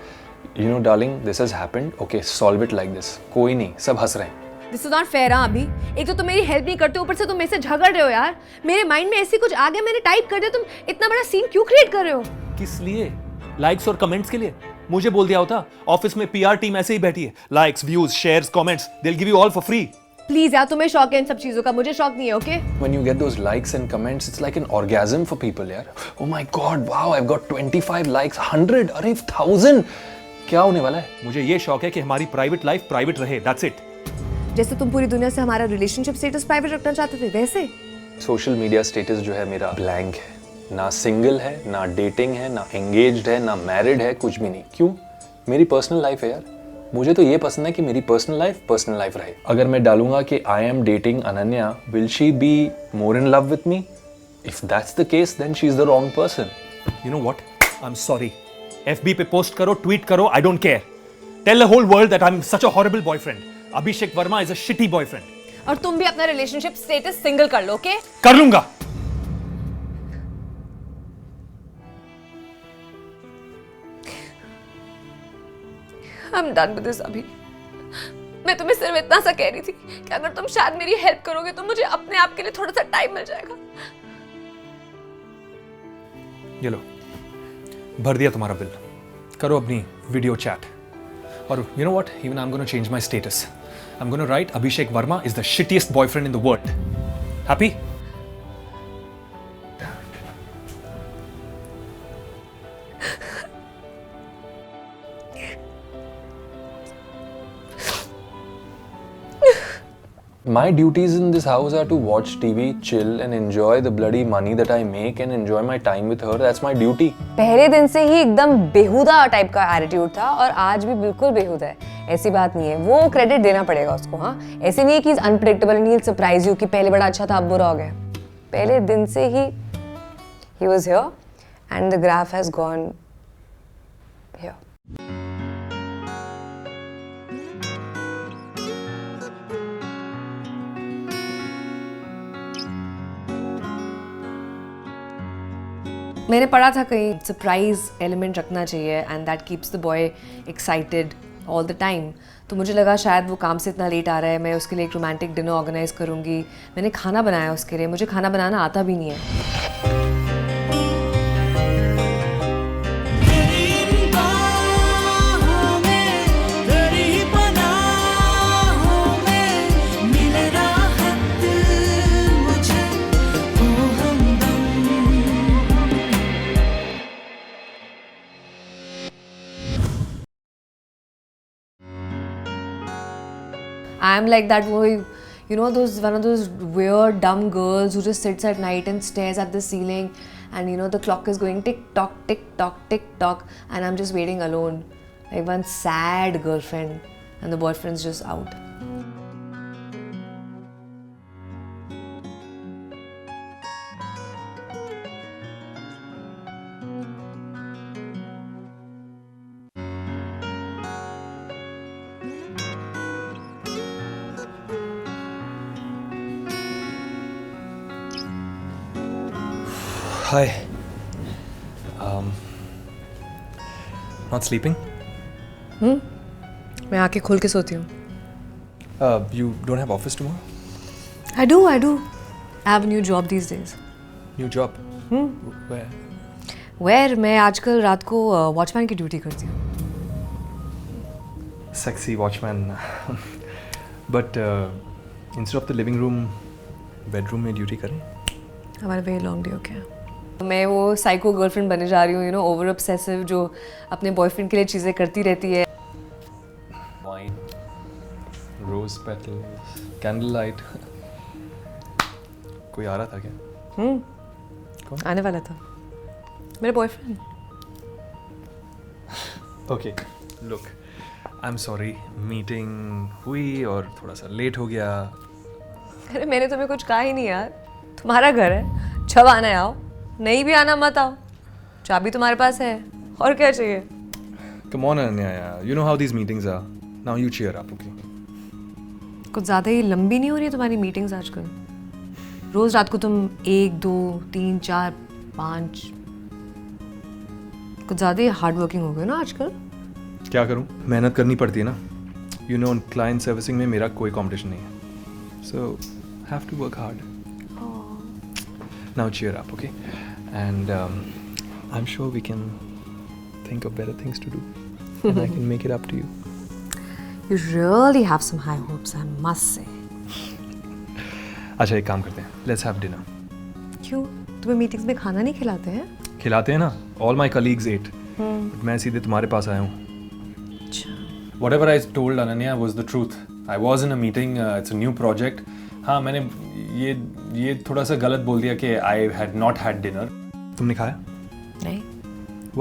Speaker 1: you know darling this has happened, okay solve it like this. कोई नहीं, सब हंस रहे हैं।
Speaker 2: This is not fair. अभी एक तो तुम मेरी हेल्प नहीं करते, ऊपर से तुम मेरे से झगड़ रहे हो यार। मेरे माइंड में ऐसी कुछ आ गया, मैंने टाइप कर दिया, तुम इतना बड़ा सीन क्यों क्रिएट कर रहे हो?
Speaker 1: किस लिए? लाइक्स और कमेंट्स के लिए? मुझे बोल दिया होता, ऑफिस में पीआर टीम ऐसे ही बैठी है, likes, views, shares, comments, they will give you all for free.
Speaker 2: Please यार, तुम्हें शौक है इन सब चीजों का, मुझे शौक नहीं है, okay?
Speaker 1: When you get those likes and comments, it's like an orgasm for people, यार। Oh my God, wow, I've got 25 likes, 100, अरे 1000, क्या होने वाला है? मुझे ये शौक है कि हमारी प्राइवेट लाइफ प्राइवेट रहे, that's it।
Speaker 2: जैसे तुम पूरी दुनिया से हमारा रिलेशनशिप स्टेटस प्राइवेट रखना चाहते थे, वैसे।
Speaker 1: सोशल मीडिया स्टेटस जो है मेरा ब्लैंक है, ना सिंगल है, ना डेटिंग है, ना एंगेज्ड है, ना मैरिड है, कुछ भी नहीं। क्यों? मेरी पर्सनल लाइफ है यार। मुझे तो ये पसंद है कि मेरी पर्सनल लाइफ रहे। अगर मैं डालूंगा कि I am dating Ananya, will she be more in love with me? If that's the case, then she is the wrong person. You know what, I am sorry. FB पे पोस्ट करो, tweet करो, I don't care. Tell the whole world that I am such a horrible boyfriend. Abhishek Verma is a shitty boyfriend.
Speaker 2: और तुम भी अपना relationship status single कर लो, okay?
Speaker 1: कर लूंगा।
Speaker 2: I'm done with this अभी। मैं तुम्हें सिर्फ इतना सा कह रही थी कि अगर तुम शायद मेरी हेल्प करोगे तो मुझे अपने आप के लिए थोड़ा सा टाइम मिल जाएगा।
Speaker 1: ये लो, भर दिया तुम्हारा बिल। करो अपनी वीडियो चैट। और you know what, even I am gonna change my status. I am gonna right Abhishek Verma is the shittiest boyfriend in the world. Happy? My duties in this house are to watch TV, chill and enjoy the bloody money that I make and enjoy my time with her. That's my duty.
Speaker 3: पहले दिन से ही एकदम बेहुदा type का attitude था और आज भी बिल्कुल बेहुदा है। ऐसी बात नहीं है, वो क्रेडिट देना पड़ेगा उसको। हाँ, ऐसे नहीं है कि unpredictable and he surprise you कि पहले बड़ा अच्छा था अब बुरा हो गया। पहले दिन से ही he was here and the graph has gone here.
Speaker 2: मैंने पढ़ा था कहीं सरप्राइज एलिमेंट रखना चाहिए and that keeps the boy excited all the time. तो मुझे लगा शायद वो काम से इतना लेट आ रहा है, मैं उसके लिए एक रोमांटिक डिनर ऑर्गेनाइज करूँगी. मैंने खाना बनाया उसके लिए, मुझे खाना बनाना आता भी नहीं है. I'm like that boy, you know, one of those weird dumb girls who just sits at night and stares at the ceiling, and you know the clock is going tick tock, tick tock, tick tock, and I'm just waiting alone, like one sad girlfriend, and the boyfriend's just out.
Speaker 1: Hi. Not sleeping?
Speaker 2: मैं आके खोल के सोती हूँ.
Speaker 1: You don't have office tomorrow?
Speaker 2: I do. I have a new job these days.
Speaker 1: New job? Where?
Speaker 2: Where मैं आजकल रात को वॉचमैन की ड्यूटी करती हूँ.
Speaker 1: Sexy watchman. But instead of the living room, bedroom में ड्यूटी करें?
Speaker 2: हमारा वेरी लॉन्ग डे हो गया. मैं वो साइको गर्लफ्रेंड बने जा रही हूँ, यू नो, ओवर ऑब्सेसिव, जो अपने बॉयफ्रेंड के लिए चीज़ें करती रहती है.
Speaker 1: Wine, rose petals, candlelight. कोई आ रहा था क्या? कौन?
Speaker 2: आने वाला था मेरा boyfriend.
Speaker 1: Okay, look, I'm sorry. Meeting हुई और थोड़ा सा लेट हो गया.
Speaker 2: अरे मैंने तुम्हें कुछ कहा ही नहीं यार. तुम्हारा घर है, जब आना है आओ, नहीं भी आना मत आओ. चाबी तुम्हारे पास है, और क्या चाहिए?
Speaker 1: Come on, Ananya. You know how these meetings are. Now you cheer up, okay?
Speaker 2: कुछ ज़्यादा ही लंबी नहीं हो रही है तुम्हारी मीटिंग्स आजकल? रोज रात को तुम 1, 2, 3, 4, 5, कुछ ज़्यादा ही हार्ड वर्किंग हो गए ना आजकल.
Speaker 1: क्या करूं? मेहनत करनी पड़ती है ना. You know, क्लाइंट सर्विसिंग में मेरा कोई कंपटीशन नहीं है. So, have to work hard. Now cheer up, okay? And I'm sure we can think of better things to do. And I can make it up to you.
Speaker 2: You really have some high hopes, I must say.
Speaker 1: अच्छा, एक काम करते हैं. Let's have dinner.
Speaker 2: क्यों? तुम्हें meetings में खाना नहीं खिलाते हैं?
Speaker 1: खिलाते हैं ना. All my colleagues ate. But मैं सीधे तुम्हारे पास आया हूँ.
Speaker 2: अच्छा.
Speaker 1: Whatever I told Ananya was the truth. I was in a meeting. It's a new project. हाँ, मैंने ये थोड़ा सा गलत बोल दिया कि I had not had dinner. तुमने खाया?
Speaker 2: नहीं.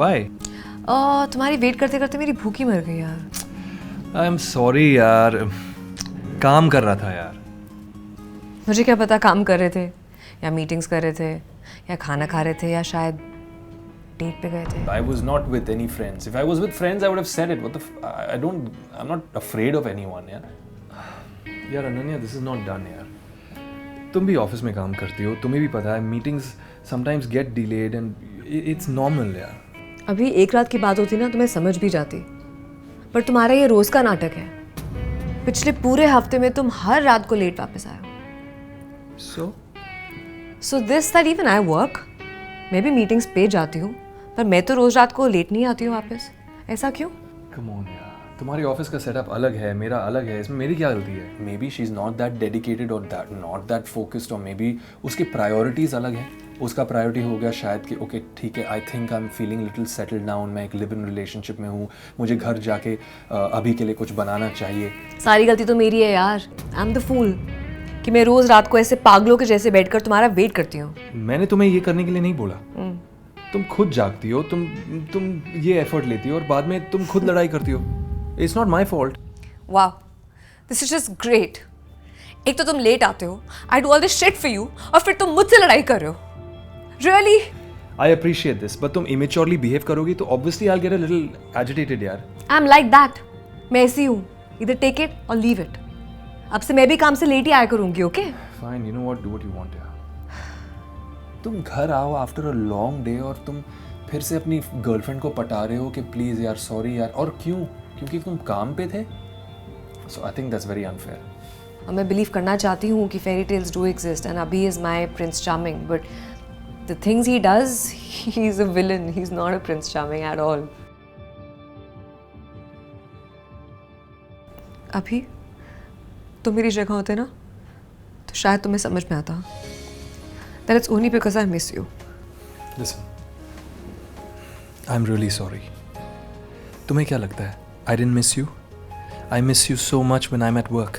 Speaker 1: Why?
Speaker 2: तुम्हारी वेट करते करते मेरी भूख ही मर गई यार.
Speaker 1: I'm sorry यार. काम कर रहा था यार.
Speaker 2: मुझे क्या पता काम कर रहे थे, या मीटिंग्स कर रहे थे, या खाना खा रहे थे, या शायद डेट पे गए थे.
Speaker 1: I was not with any friends. If I was with friends, I would have said it. I'm not afraid of anyone, यार. यार Ananya, this is not done यार. तुम भी ऑफिस में काम करती हो, तुम्हें भी पता है meetings sometimes get delayed and it's normal यार.
Speaker 2: अभी एक रात की बात होती ना तो मैं समझ भी जाती, पर तुम्हारा ये रोज का नाटक है. पिछले पूरे हफ्ते में तुम हर रात को लेट वापस आए हो. So this that even I work, मैं भी मीटिंग्स पे जाती हूँ, पर मैं तो रोज रात को लेट नहीं आती हूँ वापस. ऐसा क्यों?
Speaker 1: Come on यार, तुम्हारी ऑफिस का सेटअप अलग है, मेरा अलग है, इसमें मेरी क्या गलती है? May be she is not that dedicated और दैट नॉट दैट फोकस्ड, और मे बी उसकी प्रायोरिटीज़ अलग हैं. उसका प्रायोरिटी हो गया शायद कि ओके ठीक है, आई think I am feeling little settled down, मैं एक लिव इन रिलेशनशिप में हूँ, मुझे घर जाके अभी के लिए कुछ बनाना चाहिए.
Speaker 2: सारी गलती तो मेरी है यार. आई एम द फूल कि मैं रोज रात को ऐसे पागलों के जैसे बैठकर तुम्हारा वेट करती हूँ.
Speaker 1: मैंने तुम्हें ये करने के लिए नहीं बोला. तुम खुद जागती हो, तुम ये एफर्ट लेती हो और बाद में तुम खुद लड़ाई करती हो. It's not my fault.
Speaker 2: वाह, दिस इज जस्ट ग्रेट. एक तो तुम लेट आते हो, I do all this shit for you, और फिर तुम मुझसे लड़ाई कर रहे हो. Really?
Speaker 1: I appreciate this, but तुम इमेच्योरली बिहेव करोगी तो obviously I get a little agitated यार.
Speaker 2: I am like that. मैं ऐसी हूँ, इधर टेक इट और लीव इट. अब से मैं भी काम से लेट ही आया करूंगी. Okay
Speaker 1: fine, you know what, do what you want यार. तुम घर आओ आफ्टर अ लॉन्ग डे और तुम फिर से अपनी गर्लफ्रेंड को पटा रहे हो कि प्लीज़ यार सॉरी यार, और क्यों? क्योंकि तुम काम पे थे? So I think that's very unfair.
Speaker 2: और मैं बिलीव करना चाहती हूँ कि fairy tales do exist and Abhi is my prince charming, but the things he does, he is a villain, he is not a prince charming at all. Abhi तुम मेरी जगह होते ना तो शायद तुम्हें समझ में आता. That it's only because I miss you.
Speaker 1: Listen, I'm really sorry. तुम्हें क्या लगता है? I didn't miss you. I miss you so much when I'm at work.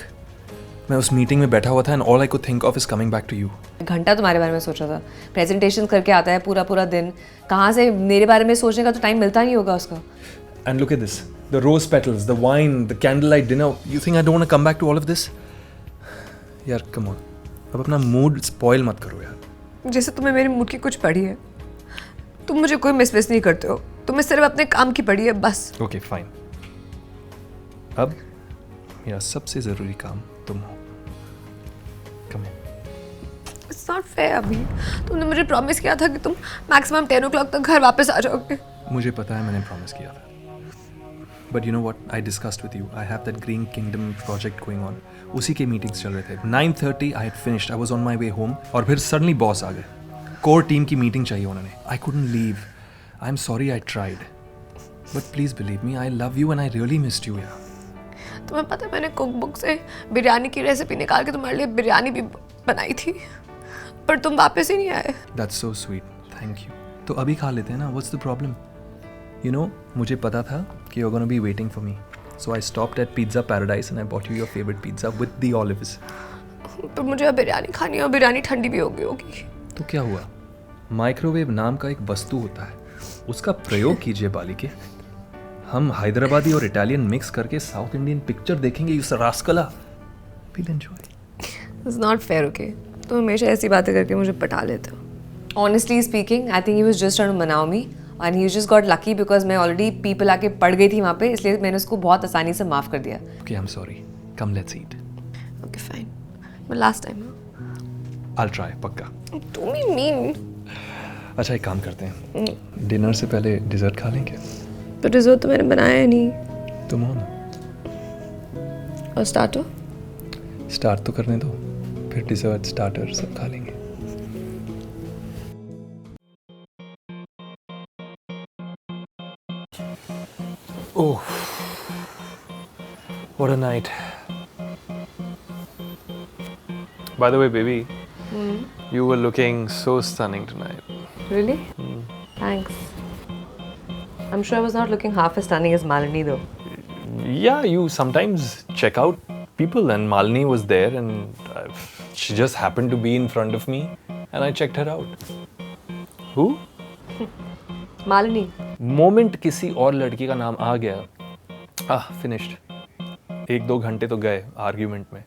Speaker 1: मैं उस मीटिंग में बैठा हुआ था and all I could think of is coming back to you.
Speaker 2: घंटा तुम्हारे बारे में सोच रहा था. प्रेजेंटेशन करके आता है पूरा पूरा दिन. कहाँ से मेरे बारे में सोचने का तो टाइम मिलता नहीं होगा उसका.
Speaker 1: And look at this. The rose petals, the wine, the candlelight dinner. You think I don't want to come back to all of this? यार, come on. अब अपना मूड स्पॉइल मत करो यार.
Speaker 2: जैसे तुम्हें मेरे मूड की कुछ पड़ी है. तुम मुझे कोई मिसविस नहीं करते हो. तुम्हें सिर्फ अपने काम की पड़ी है बस.
Speaker 1: Okay, fine. अब मेरा सबसे ज़रूरी काम तुम हो. Come here.
Speaker 2: It's not fair अभी. तुमने मुझे प्रॉमिस किया था कि तुम मैक्सिमम 10 o'clock तक घर वापस आ जाओगे.
Speaker 1: मुझे पता है मैंने प्रॉमिस किया था. But you know what? I discussed with you. I have that Green Kingdom project going on. उसी के मीटिंग्स चल रहे थे. 9:30 I had finished. I was on my way home. और फिर suddenly बॉस आ गए. कोर टीम की मीटिंग चाहिए उन्होंने. I couldn't leave. I'm sorry I tried. But please believe me, I love you and I really missed you, यार.
Speaker 2: तुम्हें पता है मैंने कुक बुक से बिरयानी की रेसिपी निकाल के तुम्हारे लिए बिरयानी भी बनाई थी, पर तुम वापस ही नहीं आए.
Speaker 1: That's so sweet. Thank you. तो अभी खा लेते हैं ना. What's the problem? You know, मुझे पता था कि you're gonna be waiting for me. So I stopped at Pizza Paradise and I bought you your favorite pizza with the olives.
Speaker 2: पर मुझे अब बिरयानी खानी है और बिरयानी ठंडी भी होगी.
Speaker 1: तो क्या हुआ? माइक्रोवेव नाम का एक वस्तु होता है, उसका प्रयोग कीजिए बालिके. हम हैदराबादी और इटालियन मिक्स करके साउथ इंडियन पिक्चर देखेंगे. You रास्कला. We'll enjoy.
Speaker 2: It's not fair, okay? तुम हमेशा ऐसी बातें करके मुझे पटा लेते हो. Honestly speaking, I think he was just trying to मनाओ me. And he just got lucky because मैं already people आके पड़ गई थी वहाँ पे, इसलिए मैंने उसको बहुत आसानी से माफ़ कर दिया.
Speaker 1: Okay, I'm sorry. Come, let's eat.
Speaker 2: Okay, fine. But last time,
Speaker 1: I'll try, पक्का.
Speaker 2: Don't be mean.
Speaker 1: अच्छा, एक काम करते हैं. डिनर से पहले डिज़र्ट खा लेंगे.
Speaker 2: तो डिज़र्ट तो मैंने बनाया नहीं.
Speaker 1: तुम हो ना.
Speaker 2: और स्टार्टर?
Speaker 1: स्टार्ट तो करने दो, फिर डिज़र्ट स्टार्टर सब खा लेंगे. Oh, what a night. By the way, baby, you were looking so stunning tonight.
Speaker 2: Really? Thanks. I'm sure I was not looking half as stunning as Malini though.
Speaker 1: Yeah, you sometimes check out people, and Malini was there, and she just happened to be in front of me, and I checked her out. Who?
Speaker 2: Malini.
Speaker 1: Moment किसी और लड़की का नाम आ गया. Finished. 1-2 घंटे तो गए argument में.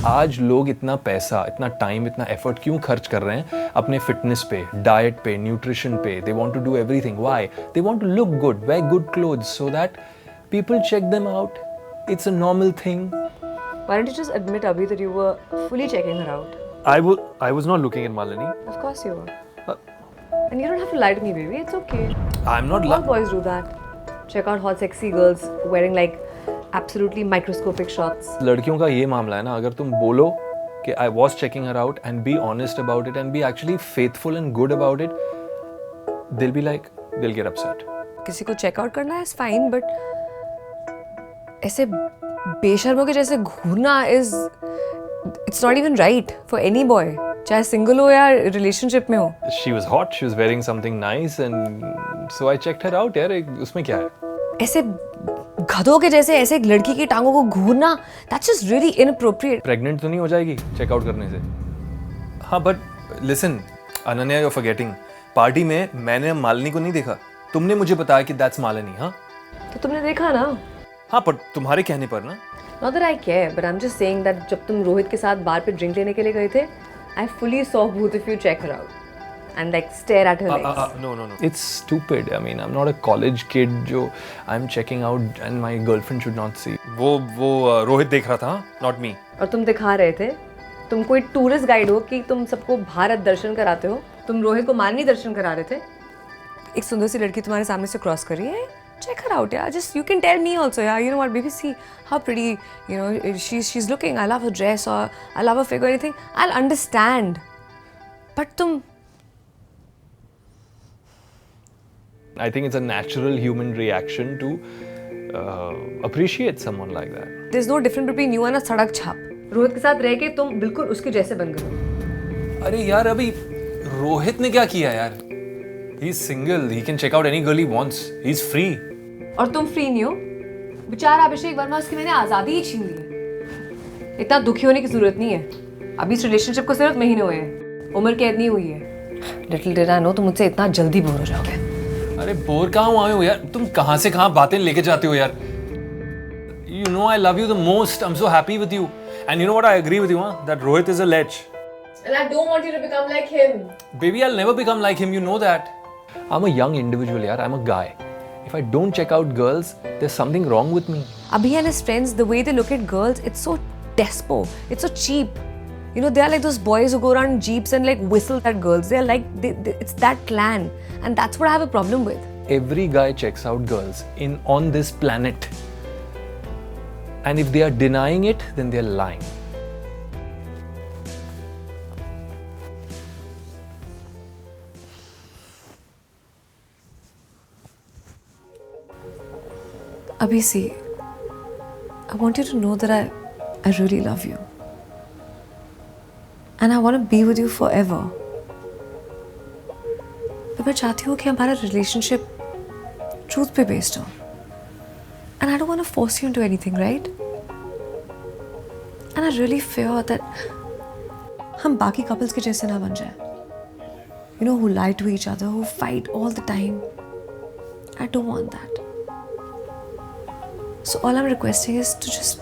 Speaker 1: आज लोग इतना पैसा, इतना टाइम, इतना एफर्ट क्यों खर्च कर रहे हैं अपने फिटनेस पे, डाइट पे, न्यूट्रिशन पे? They want to do everything. Why? They want to look good, wear good clothes so that people check them out. It's a normal thing.
Speaker 2: Why don't you just admit, Abhi, that you were fully checking her out?
Speaker 1: I was not looking at Malini.
Speaker 2: Of course you were. And you don't have to lie to me, baby. It's okay.
Speaker 1: I'm not
Speaker 2: All boys do that. Check out hot, sexy girls wearing like absolutely microscopic shots.
Speaker 1: लड़कियों का ये मामला है ना, अगर तुम बोलो कि I was checking her out and be honest about it and be actually faithful and good about it, they'll get upset.
Speaker 2: किसी को चेक आउट करना है फाइन, बट ऐसे बेशर्मों के जैसे घूरना it's not even right for any boy, चाहे सिंगल हो या रिलेशनशिप में हो.
Speaker 1: She was hot, she was wearing something nice and so I checked her out. यार उसमें क्या है?
Speaker 2: ऐसे गधों के जैसे ऐसे एक लड़की की टांगों को घूरना, that's just really inappropriate.
Speaker 1: Pregnant तो नहीं हो जाएगी चेकआउट करने से? हाँ, but listen Ananya, you are forgetting. Party में मैंने मालिनी को नहीं देखा, तुमने मुझे बताया कि दैट्स मालिनी. हाँ
Speaker 2: तो तुमने देखा ना.
Speaker 1: हाँ, पर तुम्हारे कहने पर ना.
Speaker 3: Not that I care, but I'm just saying that जब तुम रोहित के साथ बार पे ड्रिंक लेने के लिए गए थे, I fully saw both of you check her out and like stare at her legs.
Speaker 4: No.
Speaker 1: It's stupid. I mean, I'm not a college kid जो I'm checking out and my girlfriend should not see.
Speaker 4: वो रोहित देख रहा था, not me.
Speaker 3: और तुम दिखा रहे थे, तुम कोई टूरिस्ट गाइड हो कि तुम सबको भारत दर्शन कराते हो, तुम रोहित को माननी दर्शन करा रहे थे.
Speaker 2: एक सुंदर सी लड़की तुम्हारे सामने से क्रॉस कर रही है. Check her out, yeah. Just you can tell me also, yeah. You know what, baby? See how pretty, you know, she's looking. I love her dress or I love her figure, anything. I'll understand. But तुम
Speaker 1: I think it's a natural human reaction to appreciate someone like that.
Speaker 2: there's no difference between you and a सड़क छाप.
Speaker 3: रोहित के साथ रह के तुम बिल्कुल उसके जैसे बन गए हो.
Speaker 1: अरे यार अभी रोहित ने क्या किया यार? He's single. He can check out any girl he wants. He's free.
Speaker 3: और तुम फ्री नहीं हो. बेचारा अभिषेक वर्मा, उसकी मैंने आज़ादी ही छीन ली है. इतना दुखी होने की जरूरत नहीं है. अभी इस रिलेशनशिप को सिर्फ महीने हुए हैं. उम्र कैद नहीं हुई है.
Speaker 2: Little did I know तुम मुझसे इतना जल्दी बोर हो जाओगे.
Speaker 1: अरे बोर कहाँ हुए हो यार? तुम कहाँ से कहाँ बातें लेके जाते हो यार? You know I love you the most. I'm so happy with you. And you know what? I agree with you, huh? That Rohit is a lech.
Speaker 3: And I don't want you to become like him.
Speaker 1: Baby, I'll never become like him. You know that. I'm a young individual, yaar. I'm a guy. If I don't check out girls, there's something wrong with me.
Speaker 2: Abhi and his friends, the way they look at girls, it's so despo. It's so cheap. You know, they are like those boys who go around in jeeps and like whistle at girls. They are like, it's that clan. And that's what I have a problem with.
Speaker 1: Every guy checks out girls on this planet. And if they are denying it, then they are lying.
Speaker 2: Abhi, see, I want you to know that I really love you. And I want to be with you forever. But मैं चाहती हूँ कि हमारा relationship truth पे based हो. And I don't want to force you into anything, right? And I really fear that हम बाकी couples के जैसे ना बन जाए. You know, who lie to each other, who fight all the time. I don't want that. So all I'm requesting is to just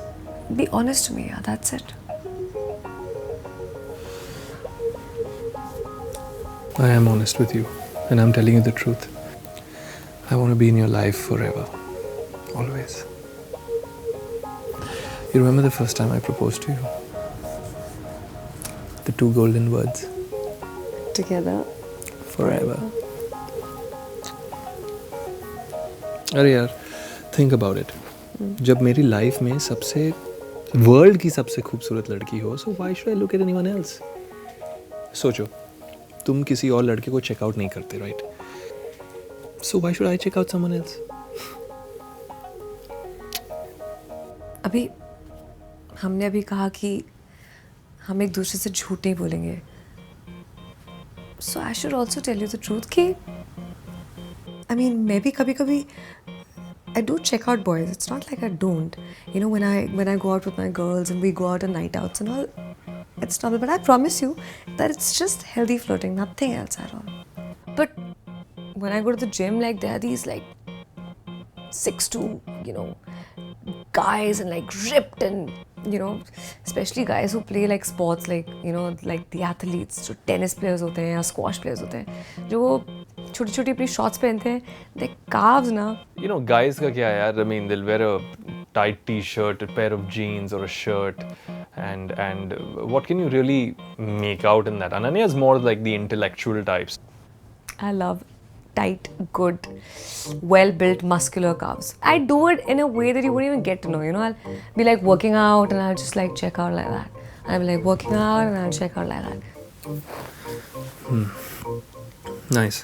Speaker 2: be honest to me, yeah, that's it.
Speaker 1: I am honest with you, and I'm telling you the truth. I want to be in your life forever. Always. You remember the first time I proposed to you? The 2 golden words.
Speaker 2: Together.
Speaker 1: Forever. अरे यार, think about it. जब मेरी life में सबसे world की सबसे खूबसूरत लड़की हो, so why should I look at anyone else? सोचो, तुम किसी और लड़के को चेकआउट नहीं करते, right? So why should I check out someone else?
Speaker 2: अभी हमने अभी कहा कि हम एक दूसरे से झूठ नहीं बोलेंगे. So I should also tell you the truth कि I mean मैं भी कभी-कभी I do check out boys. It's not like I don't. You know, when I go out with my girls and we go out on night outs and all, it's normal. But I promise you that it's just healthy flirting, nothing else at all. But when I go to the gym, like there are these like 6'2", you know, guys and like ripped and you know, especially guys who play like sports, like you know, like the athletes, जो tennis players होते हैं या squash players होते हैं, जो छोटी-छोटी अपनी shorts पहनते हैं, they calves ना.
Speaker 1: You know, guys का क्या है यार? I mean, they'll wear a tight t-shirt, a pair of jeans or a shirt, and what can you really make out in that? Ananya is more like the intellectual types.
Speaker 2: I love tight, good, well-built, muscular calves. I do it in a way that you wouldn't even get to know. You know, I'll be like working out and I'll just like check out like that. I'll be like working out and I'll check out like that.
Speaker 1: Nice.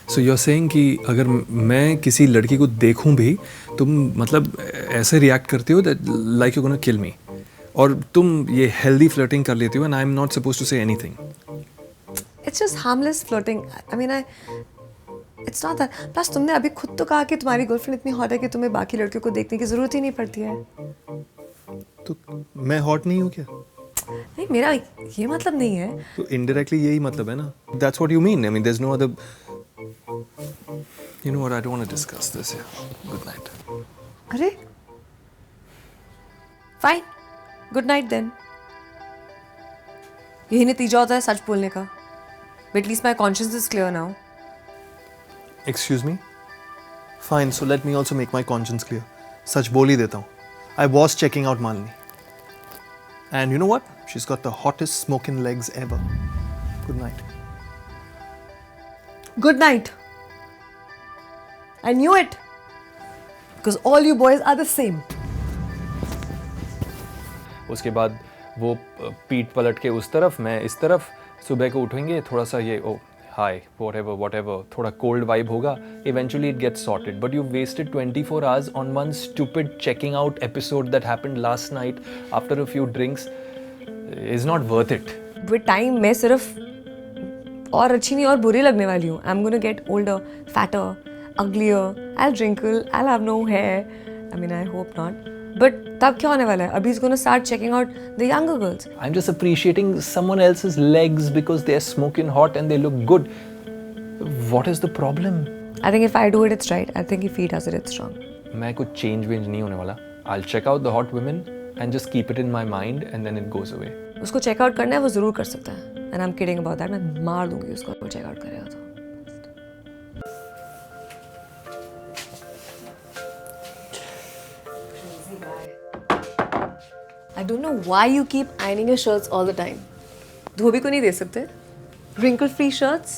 Speaker 1: So you're saying कि अगर मैं किसी लड़की को देखूं भी, तुम मतलब ऐसे रिएक्ट करते हो that like you're gonna kill me, और तुम ये healthy flirting कर लेती हो and I'm not supposed to say anything.
Speaker 2: It's just harmless flirting. I mean, it's not that. Plus तुमने अभी खुद तो कहा कि तुम्हारी गर्लफ्रेंड इतनी हॉट है कि तुम्हें बाकी लड़कियों को देखने की जरूरत ही नहीं पड़ती है.
Speaker 1: तो मैं हॉट नहीं हूँ क्या?
Speaker 2: नहीं, मेरा ये मतलब नहीं है.
Speaker 1: तो indirectly यही मतलब है ना? That's what you mean. I mean, there's no other. You know what? I don't want to discuss this here. Good night.
Speaker 2: अरे फाइन, गुड नाइट देन. यही नतीजा होता है सच बोलने का. But at least my conscience is clear now.
Speaker 5: Excuse me? Fine, so let me also make my conscience clear. सच बोल ही देता हूँ. I was checking out Malini. And you know what? She's got the hottest smoking legs ever. Good night.
Speaker 2: Good night. I knew it. Because all you boys are the same.
Speaker 1: उसके बाद वो पीठ पलट के उस तरफ, मैं इस तरफ. सुबह को उठेंगे, थोड़ा सा ये ओ हाय whatever, थोड़ा कोल्ड वाइब होगा. Eventually it gets sorted. But you wasted 24 hours on one stupid checking out episode that happened last night after a few drinks. Is not worth it.
Speaker 2: With time मैं सिर्फ और अच्छी नहीं और बुरी लगने वाली हूँ. I'm gonna get older, fatter, uglier. I'll wrinkle. I'll have no hair. I mean, I hope not. But तब क्या होने वाला है? अभी he's gonna start checking out the younger girls.
Speaker 1: I'm just appreciating someone else's legs because they're smoking hot and they look good. What is the problem?
Speaker 2: I think if I do it, it's right. I think if he does it, it's wrong.
Speaker 1: मैं कुछ change नहीं होने वाला. I'll check out the hot women and just keep it in my mind and then it goes away.
Speaker 2: उसको check out करना है वो ज़रूर कर सकता है. And I'm kidding about that. मैं मार दूँगी उसको वो check out करेगा तो. I don't know why you keep ironing your shirts all the time. धोबी को नहीं दे सकते? Wrinkle free shirts?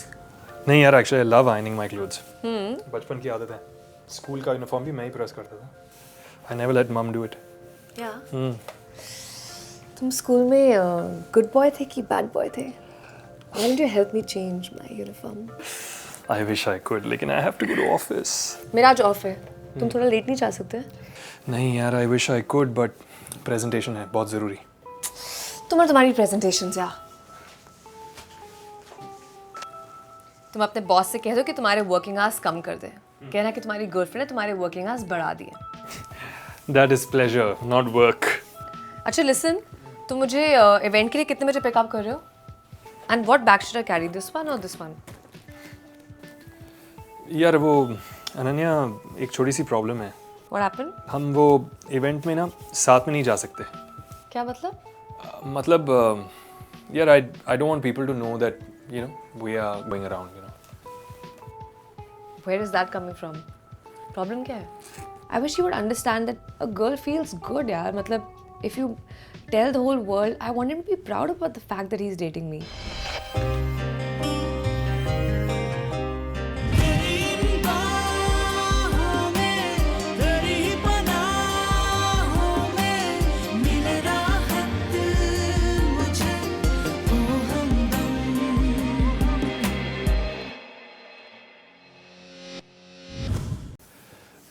Speaker 5: नहीं यार, actually I love ironing my clothes. बचपन की आदत है. स्कूल का यूनिफॉर्म भी मैं ही प्रेस करता था. I never let mom do it.
Speaker 2: Yeah. तुम स्कूल में good boy थे कि bad boy थे? Why don't you help me change my uniform?
Speaker 5: I wish I could, लेकिन I have to go to office.
Speaker 2: मेरा आज ऑफ है. तुम थोड़ा लेट नहीं जा सकते?
Speaker 5: नहीं यार, I wish I could, but presentation है बहुत ज़रूरी.
Speaker 2: तुम और तुम्हारी प्रेजेंटेशंस या. तुम अपने बॉस से कह दो कि तुम्हारे वर्किंग आवर्स कम कर दे. कहना कि तुम्हारी गर्लफ्रेंड ने तुम्हारे वर्किंग आवर्स बढ़ा दिए.
Speaker 5: That is pleasure, not work.
Speaker 2: अच्छा लिसन, तुम मुझे इवेंट के लिए कितने बजे पिकअप कर रहे हो? And what bag should I carry, this one और दिस वन?
Speaker 5: यार वो अनन्या, एक छोटी सी प्रॉब्लम है.
Speaker 2: What happened?
Speaker 5: हम वो इवेंट में ना साथ में नहीं जा सकते.
Speaker 2: क्या मतलब?
Speaker 5: मतलब यार I don't want people to know that you know we are going around, you know.
Speaker 2: Where is that coming from? Problem क्या है? I wish you would understand that a girl feels good यार. मतलब if you tell the whole world, I want him to be proud about the fact that he's dating me.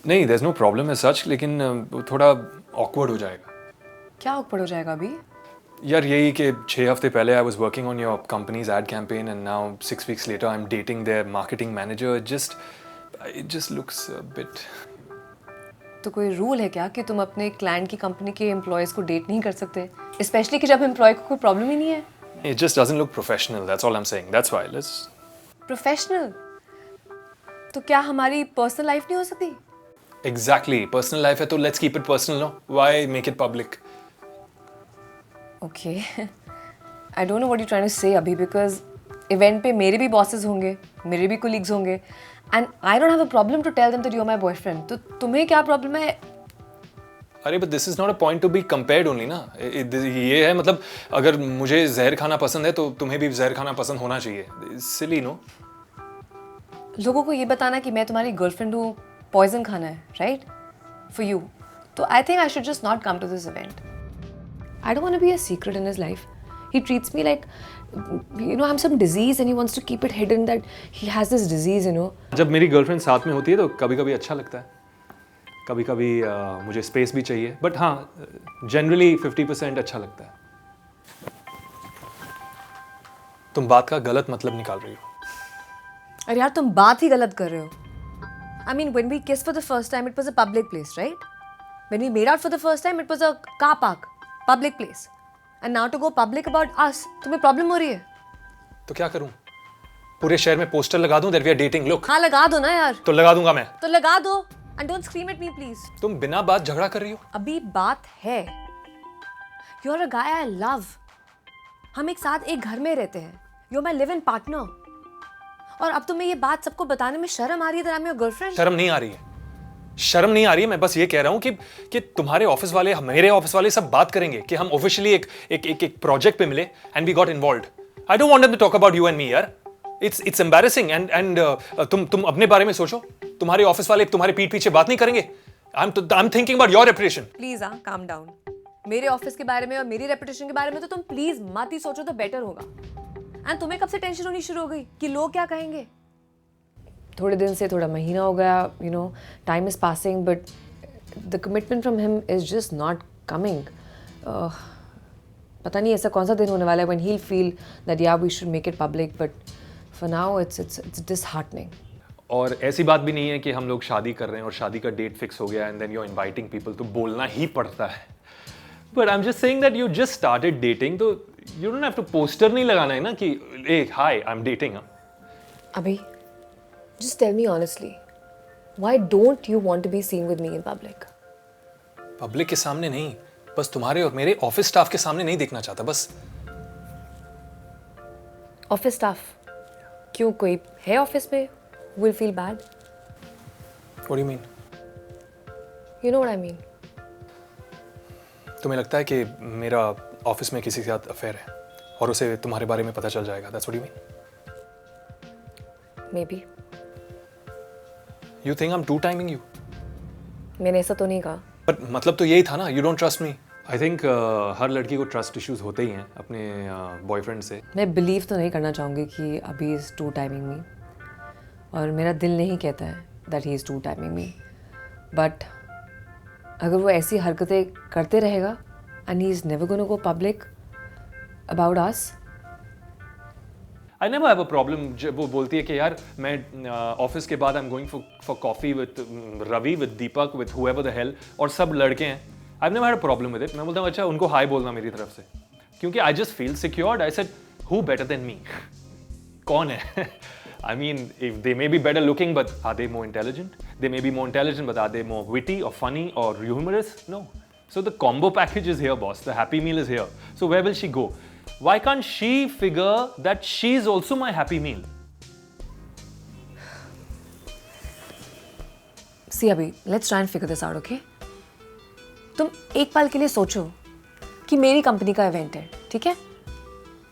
Speaker 5: नहीं, there's no problem as such, लेकिन थोड़ा awkward हो जाएगा.
Speaker 2: क्या awkward हो जाएगा अभी?
Speaker 5: यार यही कि 6 हफ्ते पहले I was working on your company's ad campaign and now 6 weeks later I'm dating their marketing manager. It just looks a bit.
Speaker 2: तो कोई रूल है क्या कि तुम अपने क्लाइंट की कंपनी के एम्प्लॉयज को डेट नहीं कर सकते, स्पेशली कि जब एम्प्लॉय को कोई प्रॉब्लम ही नहीं है?
Speaker 5: It just doesn't look professional. That's all I'm saying. That's why let's.
Speaker 2: Professional? तो क्या हमारी पर्सनल लाइफ नहीं हो सकती?
Speaker 5: Exactly. Personal life है तो let's keep it personal, no? Why make it public?
Speaker 2: Okay. I don't know what you're trying to say अभी, because event पे मेरे भी बॉसेस होंगे, मेरे भी कोलीग्स होंगे, and I don't have a problem to tell them that you're my boyfriend. तो तुम्हें क्या प्रॉब्लम है?
Speaker 5: अरे but this is not a point to be compared only ना. ये है मतलब अगर मुझे जहर खाना पसंद है तो तुम्हें भी जहर खाना पसंद होना चाहिए. Silly, no?
Speaker 2: लोगों को ये बताना कि मैं तुम्हारी गर्लफ्रेंड हूँ, पॉइजन खाना है, राइट? For you. तो I think I should just not come to this event. I don't want to be a secret in his life. He treats me like, you know, I'm some disease and he wants to keep it hidden that he has this disease, you know.
Speaker 5: जब मेरी girlfriend साथ में होती है तो कभी-कभी अच्छा लगता है. कभी-कभी मुझे स्पेस भी चाहिए. बट हाँ, जनरली 50% अच्छा लगता है. तुम बात का गलत मतलब निकाल रही हो.
Speaker 2: अरे यार तुम बात ही गलत कर रहे हो. I mean, when we kissed for the first time, it was a public place, right? When we made out for the first time, it was a car park, public place. And now to go public about us, तुम्हें problem हो रही है?
Speaker 5: तो क्या करूं? पूरे शहर में पोस्टर लगा दूं that we are dating. Look.
Speaker 2: हाँ लगा दो ना यार.
Speaker 5: तो लगा दूंगा मैं.
Speaker 2: तो लगा दो. And don't scream at me, please.
Speaker 1: तुम बिना बात झगड़ा कर रही हो?
Speaker 2: अभी बात है. You're a guy I love. हम एक साथ एक घर में रहते हैं. You're my live-in partner. और अब तुम्हें ये बात सबको बताने में शर्म आ रही है that I'm your girlfriend?
Speaker 1: शर्म नहीं आ रही है. शर्म नहीं आ रही है. मैं बस ये कह रहा हूँ कि तुम्हारे ऑफिस वाले, मेरे ऑफिस वाले सब बात करेंगे कि हम ऑफिशियली एक प्रोजेक्ट पे मिले and we got involved. I don't want them to talk about you and me, यार. It's embarrassing and तुम अपने बारे में सोचो. तुम्हारे ऑफिस वाले तुम्हारे पीठ पीछे बात नहीं करेंगे. I'm thinking about your reputation.
Speaker 2: Please, calm down. मेरे ऑफिस के बारे में और मेरी रेपुटेशन के बारे में तो तुम प्लीज मत ही सोचो तो बेटर होगा. एंड तुम्हें कब से टेंशन होनी शुरू हो गई कि लोग क्या कहेंगे? थोड़े दिन से, थोड़ा महीना हो गया, you know, time is passing but the commitment from him is just not coming. पता नहीं ऐसा कौन सा दिन होने वाला है when he'll feel that yeah we should make it public, but for now it's disheartening.
Speaker 1: और ऐसी बात भी नहीं है कि हम लोग शादी कर रहे हैं और शादी का डेट फिक्स हो गया and then you're inviting people, तो बोलना ही पड़ता है. But I'm just saying that you just started dating, तो you don't have to poster नहीं लगाना है ना कि hey hi I'm dating.
Speaker 2: Abhi, just tell me honestly, why don't you want to be seen with me in public?
Speaker 1: Public के सामने नहीं, बस तुम्हारे और मेरे ऑफिस स्टाफ के सामने नहीं देखना चाहता बस.
Speaker 2: Office staff? क्यों, कोई है ऑफिस में who will feel bad?
Speaker 1: What do you mean?
Speaker 2: You know what I mean?
Speaker 1: तुम्हें लगता है कि मेरा ऑफिस में किसी के साथ अफेयर है और उसे तुम्हारे बारे में पता चल जाएगा? That's what you mean?
Speaker 2: Maybe.
Speaker 1: You think I'm two-timing you?
Speaker 2: मैंने ऐसा तो नहीं कहा.
Speaker 1: But मतलब तो यही था ना, you don't trust me. I think हर लड़की को ट्रस्ट इश्यूज होते ही हैं अपने बॉयफ्रेंड से.
Speaker 2: मैं बिलीव तो नहीं करना चाहूँगी कि अभी इज टू टाइमिंग मी, और मेरा दिल नहीं कहता है that he is two timing me. But अगर वो ऐसी हरकतें करते रहेगा and he is never gonna go public about us.
Speaker 1: I never have a problem जब वो बोलती है कि यार मैं ऑफिस के बाद I'm going for coffee with Ravi, with Deepak, with whoever the hell, और सब लड़के हैं. I've never had a problem with it. मैं बोलता हूँ अच्छा उनको हाय बोलना मेरी तरफ से, क्योंकि I just feel secured. I said who better than me? कौन है? I mean, if they may be better looking, but are they more intelligent? They may be more intelligent, but are they more witty or funny or humorous? No. So the combo package is here, boss. The Happy Meal is here. So where will she go? Why can't she figure that she's also my Happy Meal?
Speaker 2: See Abhi, let's try and figure this out, okay? तुम एक पल के लिए सोचो कि मेरी company का event है, ठीक है?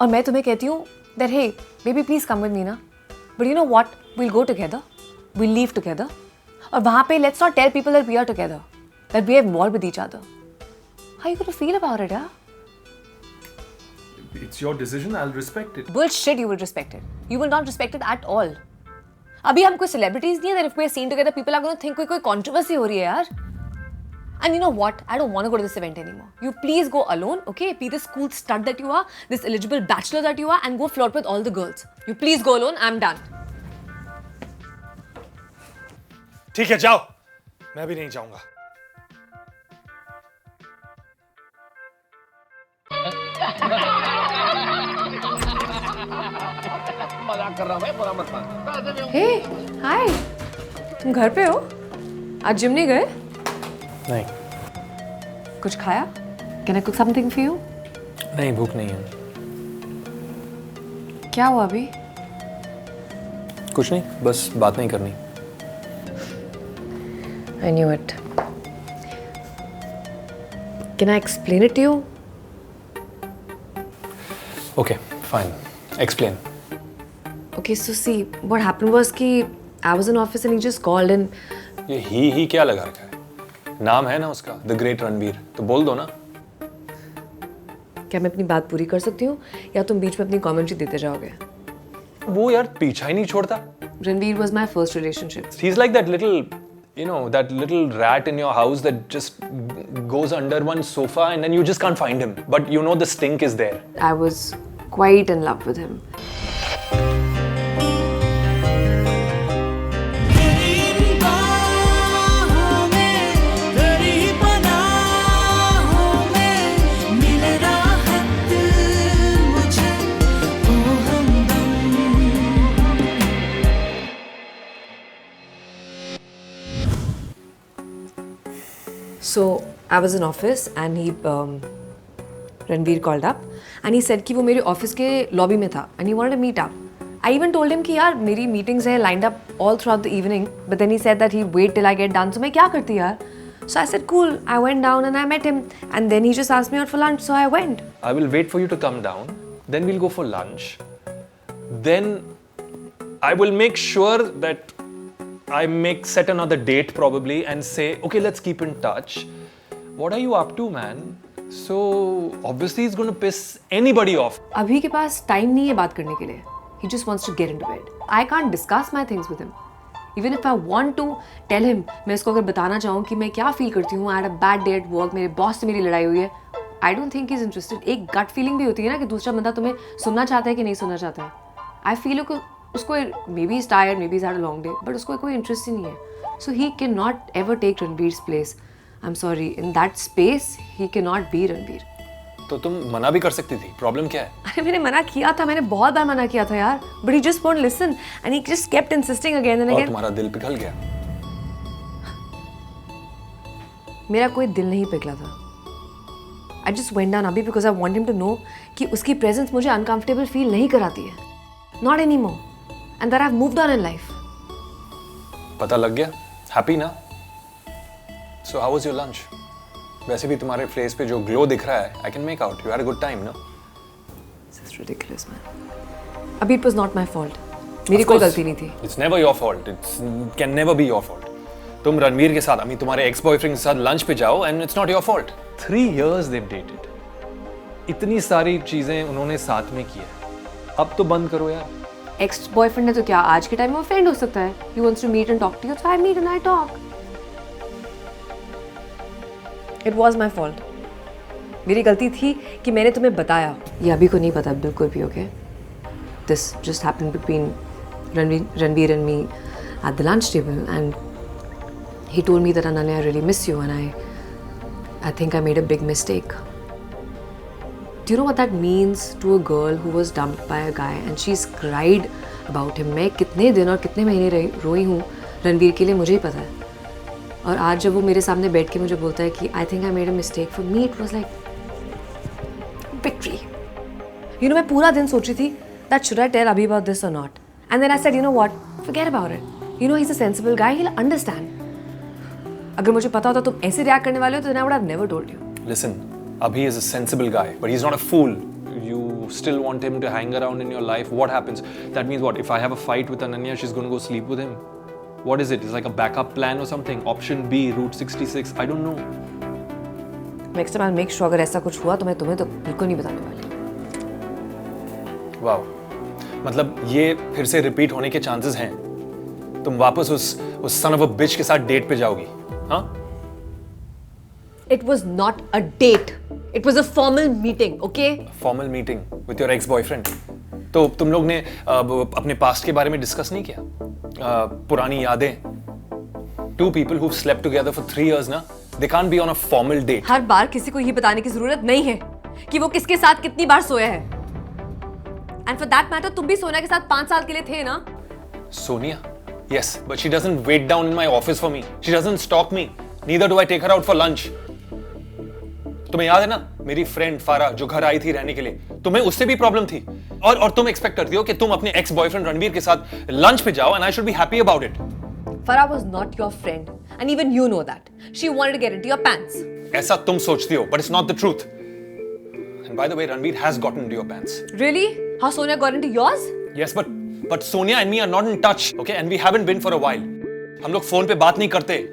Speaker 2: और मैं तुम्हें कहती हूँ that hey, baby please come with me ना. But you know what? We'll go together. We'll leave together. और वहाँ पे let's not tell people that we are together, that we are involved with each other. How are you going to feel about it, huh?
Speaker 4: It's your decision. I'll respect it.
Speaker 2: Bullshit, you will respect it. You will not respect it at all. अभी हम कोई celebrities नहीं है that if we are seen together, people are going to think कोई controversy हो रही है यार. And you know what? I don't want to go to this event anymore. You please go alone, okay? Be this cool stud that you are, this eligible bachelor that you are, and go flirt with all the girls. You please go alone. I'm done.
Speaker 1: ठीक है जाओ, मैं भी नहीं जाऊंगा.
Speaker 2: Hey, hi. तुम घर पे हो? आज जिम नहीं गए?
Speaker 1: नहीं.
Speaker 2: कुछ खाया? Can I cook something for you?
Speaker 1: नहीं, भूख नहीं है.
Speaker 2: क्या हुआ अभी?
Speaker 1: कुछ नहीं, बस बात नहीं करनी.
Speaker 2: I knew it. Can I explain it to you?
Speaker 1: Okay, fine. Explain.
Speaker 2: Okay, so see, what happened was कि I was in office and he just called and
Speaker 1: ये ही क्या लगा रखा है? नाम है ना उसका, द ग्रेट रणवीर, तो बोल दो ना.
Speaker 2: क्या मैं अपनी बात पूरी कर सकती हूँ या तुम बीच में अपनी कमेंट्री देते जाओगे?
Speaker 1: वो यार पीछा ही नहीं छोड़ता.
Speaker 2: Ranveer was my first relationship.
Speaker 1: He's like that little, you know, that little rat in your house that just goes under one sofa and then you just can't find him. But you know the stink is there.
Speaker 2: I was quite in love with him.
Speaker 3: So I was in office and he Ranveer called up and he said कि वो मेरे office के lobby में था and he wanted to meet up. I even told him कि यार मेरी meetings है lined up all throughout the evening, but then he said that he'd wait till I get done. So मैं क्या करती यार? So I said cool. I went down and I met him and then he just asked me out for lunch, so I went.
Speaker 1: I will wait for you to come down, then we'll go for lunch. Then I will make sure that I set another date probably and say, okay, let's keep in touch. What are you up to, man? So obviously he's going to piss anybody off.
Speaker 3: अभी के पास time नहीं है बात करने के लिए. He just wants to get into bed. I can't discuss my things with him. Even if I want to tell him, मैं इसको अगर बताना चाहूँ कि मैं क्या फील करती हूँ, I had a bad day at work, मेरे बॉस से मेरी लड़ाई हुई है, I don't think he's interested. एक gut feeling भी होती है ना कि दूसरा बंदा तुम्हें सुनना चाहता है कि नहीं सुनना चाहता है. I feel कि उसको maybe he's tired, maybe he's had a long day, but उसको कोई interest ही नहीं है. So he cannot ever take Ranveer's place. I'm sorry, in that space he cannot be Ranveer.
Speaker 1: तो तुम मना भी कर सकती थी, प्रॉब्लम क्या है?
Speaker 3: अरे मैंने मना किया था, मैंने बहुत बार मना किया था यार, but he just won't listen and he just kept insisting again and
Speaker 1: और
Speaker 3: again.
Speaker 1: तुम्हारा दिल पिघल गया?
Speaker 3: मेरा कोई दिल नहीं पिघला था. I just went down अभी because I want him to know कि उसकी presence मुझे uncomfortable feel नहीं कराती है. Not anymore. And that I've moved on in life.
Speaker 1: पता लग गया? Happy ना? So how was your lunch? वैसे भी तुम्हारे फेस पे जो ग्लो दिख रहा है, I can make out. You had a good time, no?
Speaker 3: This is ridiculous, man. अभी it was not my fault. मेरी कोई गलती नहीं थी.
Speaker 1: It's never your fault. It can never be your fault. तुम रणवीर के साथ, तुम्हारे एक्स बॉयफ्रेंड के साथ लंच पे जाओ and it's not your fault. 3 years they've dated. इतनी सारी चीजें उन्होंने साथ में की है. अब तो बंद करो यार.
Speaker 3: एक्स बॉयफ्रेंड है तो क्या आज के टाइम में वो फ्रेंड हो सकता है. He wants to meet and talk to you, so I meet and I talk. It was my fault. मेरी गलती थी कि मैंने तुम्हें बताया. ये अभी को नहीं पता बिल्कुल भी, okay? This just happened between Ranveer and me at the lunch table, and he told me that Ananya, I really miss you, and I think I made a big mistake. Do you know what that means to a girl who was dumped by a guy and she's cried about him? मैं कितने दिन और कितने महीने रोई हूँ रणवीर के लिए, मुझे ही पता है. और आज जब वो मेरे सामने बैठ के मुझे बोलता है कि I think I made a mistake, for me it was like victory. You know मैं पूरा दिन सोच रही थी that should I tell Abhi about this और not, and then I said you know what, forget about it. You know he is a sensible guy, he will understand. अगर मुझे पता होता तुम ऐसे रिएक्ट करने वाले हो तो then I would have never told you.
Speaker 1: Listen, Abhi is a sensible guy, but he's not a fool. You still want him to hang around in your life. What happens? That means what? If I have a fight with Ananya, she's going to go sleep with him. What is it? It's like a backup plan or something. Option B, Route 66. I don't know.
Speaker 3: Next time I make sure अगर ऐसा कुछ हुआ तो मैं तुम्हें तो बिल्कुल नहीं बताने वाली.
Speaker 1: वाह, मतलब ये फिर से रिपीट होने के चांसेस हैं. तुम वापस उस son of a bitch के साथ डेट पे जाओगी, हाँ?
Speaker 3: It was not a date. It was a formal meeting, okay?
Speaker 1: Formal meeting with your ex-boyfriend. तो तुम लोग ने अपने पास्ट के बारे में डिस्कस नहीं किया? पुरानी यादें. 2 people who've slept together for 3 years ना, they can't be on a formal date.
Speaker 3: हर बार किसी को ये बताने की जरूरत नहीं है कि वो किसके साथ कितनी बार सोया है. And for that matter, तुम भी सोनिया के साथ 5 साल के लिए थे ना?
Speaker 1: Sonia? Yes, but she doesn't wait down in my office for me. She doesn't stalk me. Neither do I take her out for lunch. तुम्हें याद है ना मेरी फ्रेंड फारा जो घर आई थी रहने के लिए, तुम्हें उससे भी प्रॉब्लम थी और तुम एक्सपेक्ट करती हो कि तुम अपने एक्स बॉयफ्रेंड रणवीर के साथ लंच पे जाओ and I should be happy about it.
Speaker 3: Farah was not your friend and even you know that. She wanted to get into your pants.
Speaker 1: ऐसा तुम सोचती हो, but it's not the truth. And by the way, Ranveer has gotten into your pants.
Speaker 3: Really? How Sonia got into yours?
Speaker 1: Yes, but Sonia and me are not in touch, okay? And we haven't been for a while. हम लोग phone पे बात नहीं करते.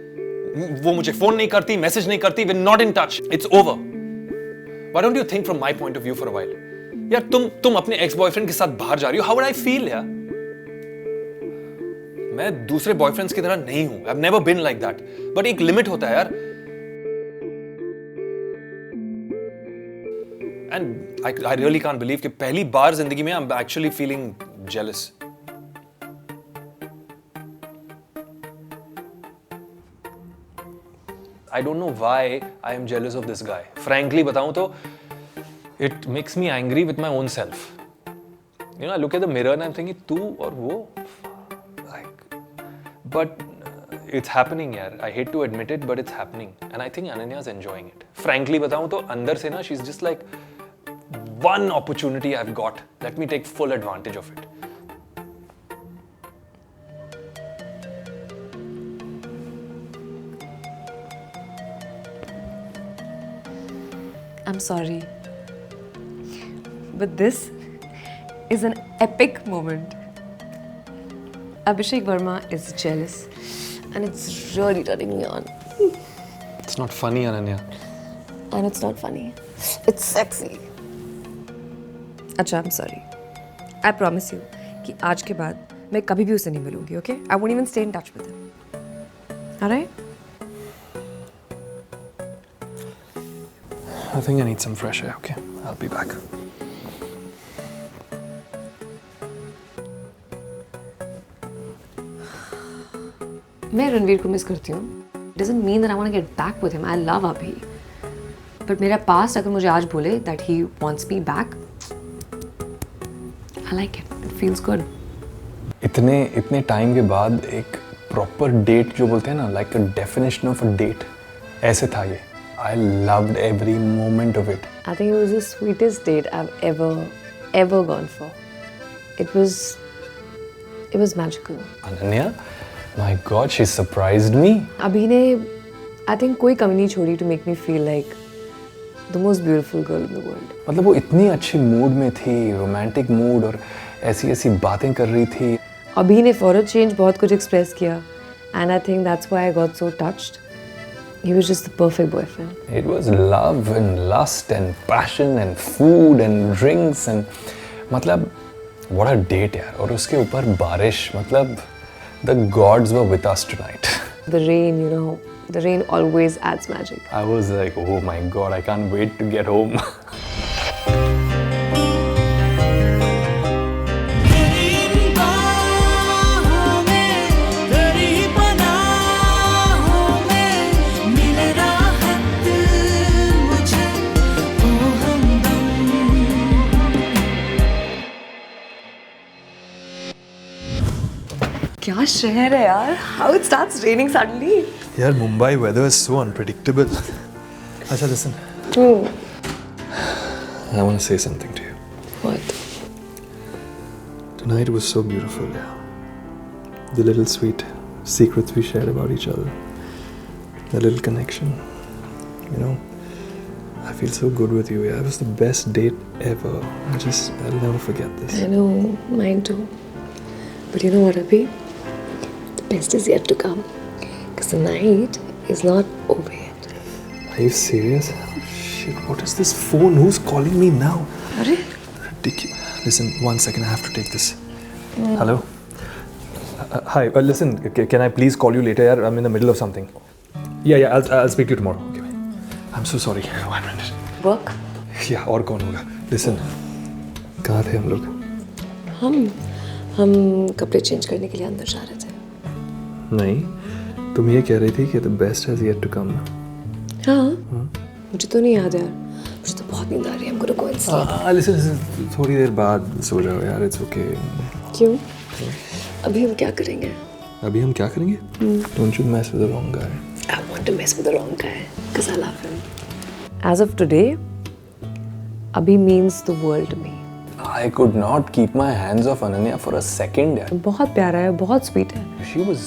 Speaker 1: वो मुझे phone नहीं करती, मैसेज नहीं करती. We're not in touch. It's over. Why don't you think from my point of view for a while? यार तुम अपने एक्स बॉयफ्रेंड के साथ बाहर जा रही हो. How would I feel यार? मैं दूसरे बॉयफ्रेंड्स की तरह नहीं हूं. I've never been like that. But एक लिमिट होता है यार. And I really can't believe कि पहली बार जिंदगी में I'm actually feeling jealous. I don't know why I am jealous of this guy. Frankly बताऊं तो it makes me angry with my own self. You know, I look at the mirror and I'm thinking तू और वो like, but It's happening यार. I hate to admit it, but it's happening. And I think Ananya's enjoying it. Frankly बताऊँ तो अंदर से ना, she's just like, one opportunity I've got. Let me take full advantage of it.
Speaker 2: I'm sorry. But this is an epic moment. Abhishek Verma is jealous and it's really turning me on.
Speaker 1: It's not funny, Ananya.
Speaker 2: And it's not funny. It's sexy. अच्छा, I'm sorry. I promise you कि आज के बाद मैं कभी भी उससे नहीं मिलूंगी, okay? I won't even stay in touch with him. Alright?
Speaker 1: I think I need some fresh air, okay? I'll be back.
Speaker 3: मैं रणवीर को मिस करती हूँ. Doesn't mean that I want to get back with him. I love Abhi. But मेरा past अगर मुझे आज बोले that he wants me back, I like it. It feels good.
Speaker 1: इतने टाइम के बाद एक प्रॉपर डेट जो बोलते हैं ना, like a definition of a date, ऐसे था ये. I loved every moment of it.
Speaker 3: I think it was the sweetest date I've ever gone for. It was magical.
Speaker 1: Ananya, my God, she surprised me.
Speaker 3: Abhi ने I think कोई कमी नहीं छोड़ी to make me feel like the most beautiful girl in the world.
Speaker 1: मतलब वो इतनी अच्छी mood में थी, रोमांटिक मूड, और ऐसी बातें कर रही थी.
Speaker 3: अभी ने for a change बहुत कुछ express किया, and I think that's why I got so touched. He was just the perfect boyfriend.
Speaker 1: It was love and lust and passion and food and drinks and मतलब what a date यार. और उसके ऊपर बारिश, मतलब the gods were with us tonight.
Speaker 3: The rain, you know, the rain always adds magic.
Speaker 1: I was like, oh my God, I can't wait to get home.
Speaker 2: क्या शहर है यार? How it starts raining suddenly?
Speaker 5: Yeah, Mumbai weather is so unpredictable. Acha, listen. I want to say something to you.
Speaker 3: What?
Speaker 5: Tonight was so beautiful, yeah. The little sweet secrets we shared about each other. The little connection. You know, I feel so good with you, yeah. It was the best date ever. I'll never forget this.
Speaker 3: I know, mine too. But you know what, Abhi? The best is yet to come. Because the night is not over yet.
Speaker 5: Are you serious? Oh, shit, what is this phone? Who's calling me now?
Speaker 3: Arre?
Speaker 5: Ridiculous. Listen, 1 second, I have to take this. Hello? Hi, listen, can I please call you later? I'm in the middle of something. Yeah, I'll speak to you tomorrow. Okay, bye. I'm so sorry. 1 minute.
Speaker 3: Work?
Speaker 5: Yeah, और कौन होगा? Listen, कहाँ थे हम लोग?
Speaker 3: हम कपड़े change करने के लिए अंदर जा रहे थे.
Speaker 5: नहीं, तुम ये कह रही थी कि the best has yet to come ना?
Speaker 3: हाँ. मुझे तो नहीं याद यार. मुझे तो बहुत नींद आ रही है. I'm gonna go and sleep.
Speaker 5: Listen, थोड़ी देर बाद सो जाओ यार. It's okay.
Speaker 3: क्यों? अभी हम क्या करेंगे?
Speaker 5: अभी हम क्या करेंगे? Don't you mess with the wrong guy.
Speaker 3: I want to mess with the wrong guy because I love him. As of today, Abhi means the world to me.
Speaker 1: I could not keep my hands off Ananya for a second. यार.
Speaker 3: बहुत प्यारा है, बहुत sweet है.
Speaker 1: She was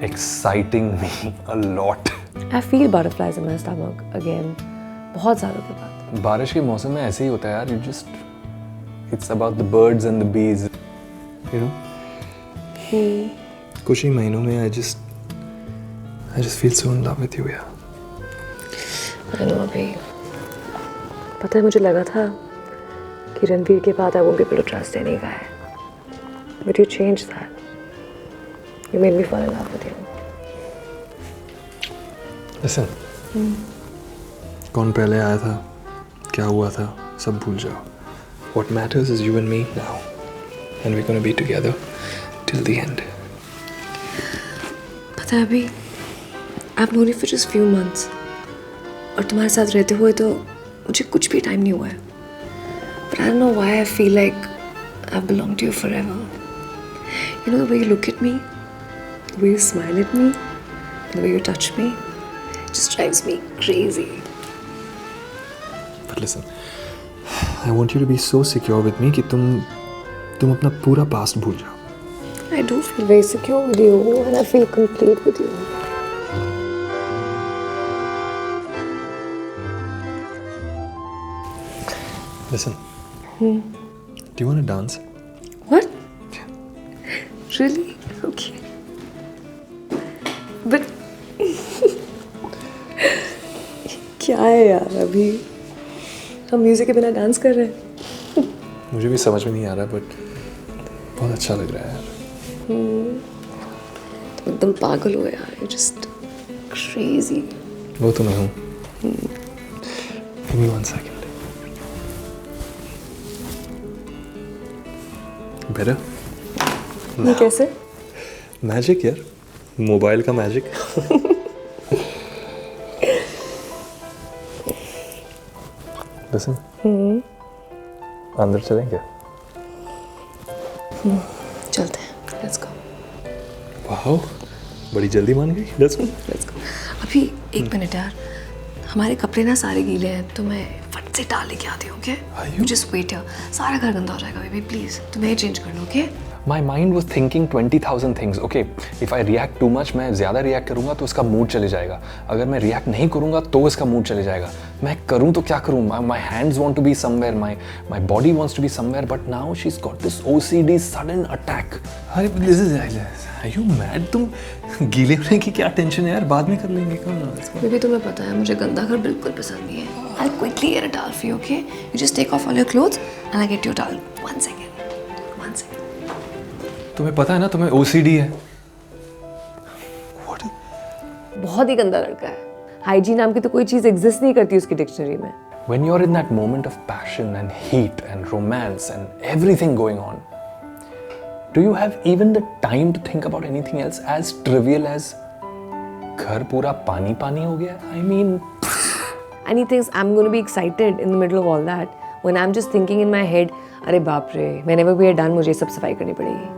Speaker 1: exciting me a lot.
Speaker 3: I feel butterflies in my stomach again. बहुत सालों के बाद.
Speaker 1: बारिश के मौसम में ऐसे ही होता है यार. It's about the birds and the bees. You know?
Speaker 5: कुछ ही महीनों में I just feel so in love with you, yeah.
Speaker 3: I know अभी. पता है मुझे लगा था कि रणवीर के बाद I won't be able to trust any guy. But you changed that. You made me fall in love with you.
Speaker 5: Listen. कौन पहले आया था? क्या हुआ था? सब भूल जाओ. What matters is you and me now. And we're gonna be together till the end.
Speaker 3: पता है अभी I've known you for just few months. और तुम्हारे साथ रहते हुए तो मुझे कुछ भी टाइम नहीं हुआ है. But I don't know why I feel like I've belonged to you forever. You know the way you look at me, the way you smile at me, The way you touch me just drives me crazy.
Speaker 5: But listen, I want you to be so secure with me कि तुम अपना पूरा past भूल जाओ.
Speaker 3: I do feel very secure with you and I feel complete with you.
Speaker 5: Listen. Do you want to dance?
Speaker 3: What? Really? Okay. But क्या है यार, अभी हम म्यूजिक के बिना डांस कर रहे हैं.
Speaker 5: मुझे भी समझ में नहीं आ रहा बट बहुत अच्छा लग रहा है यार.
Speaker 3: तुम एकदम पागल हो यार. You're just crazy.
Speaker 5: वो तो मैं हूँ. Give me 1 second. Better?
Speaker 3: ये कैसे?
Speaker 5: मैजिक यार. मोबाइल का मैजिक. Listen. अंदर चलेंगे?
Speaker 3: चलते हैं. Let's go.
Speaker 5: वाओ, बड़ी जल्दी मान गई. Let's go.
Speaker 3: Let's go. अभी 1 मिनट यार. हमारे कपड़े ना सारे गीले हैं तो मैं फट से डाल लेके आती हूँ. Okay? You just wait here. सारा घर गंदा हो जाएगा बेबी. प्लीज तुम्हें चेंज कर लो. Okay?
Speaker 1: My mind was thinking 20,000 things. Okay, if I react too much, मैं ज़्यादा react करूँगा तो उसका mood चले जाएगा. अगर मैं react नहीं करूँगा तो इसका mood चले जाएगा. मैं करूँ तो क्या करूँ? My hands want to be somewhere, my body wants to be somewhere, but now she's got this OCD sudden attack.
Speaker 5: अरे this is are you mad? तुम गीले होने की क्या टेंशन है यार? बाद में कर लेंगे. Come on, let's go.
Speaker 3: Baby तुम्हें पता है मुझे गंदा घर बिल्कुल पसंद नहीं है. I'll quickly get a towel for you. Okay? You just take off all your clothes and I get your towel. 1 second. 1 second.
Speaker 5: तुम्हें पता है ना तुम्हें OCD है. What?
Speaker 3: बहुत ही गंदा लड़का है. हाइजीन नाम की तो कोई चीज़ एग्जिस्ट नहीं करती उसकी डिक्शनरी में.
Speaker 1: When you're in that moment of passion and heat and romance and everything going on, do you have even the time to think about anything else as trivial as घर पूरा पानी पानी हो गया? I mean,
Speaker 3: And he thinks I'm going to be excited in the middle of all that when I'm just thinking in my head, अरे बाप रे, whenever we are done मुझे सब सफाई करनी पड़ेगी.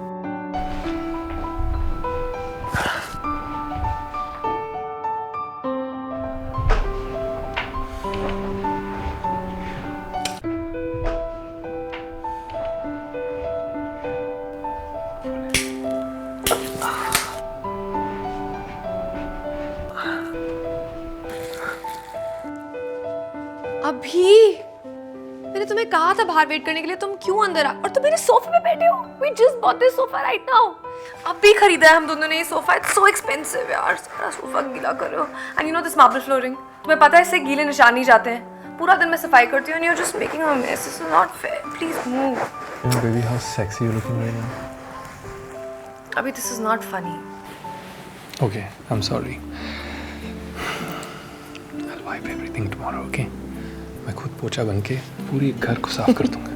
Speaker 2: अभी मैंने तुम्हें कहा था बाहर वेट करने के लिए. तुम क्यों अंदर आ? और तुम मेरे सोफे पे बैठे हो. We just bought this sofa right now. अभी खरीदा है हम दोनों ने ये सोफा. It's so expensive यार. सारा सोफा गीला कर रहे हो. And you know this marble flooring. तुम्हें पता है इससे गीले निशान नहीं जाते हैं. पूरा दिन मैं सफाई करती हूँ and you're just making a mess. This is not fair. Please move.
Speaker 5: Oh, baby, how sexy you're looking right now.
Speaker 2: अभी this is not funny.
Speaker 5: Okay, I'm sorry. I'll wipe everything tomorrow, okay? मैं खुद पोछा बन के पूरी घर को साफ कर दूंगा.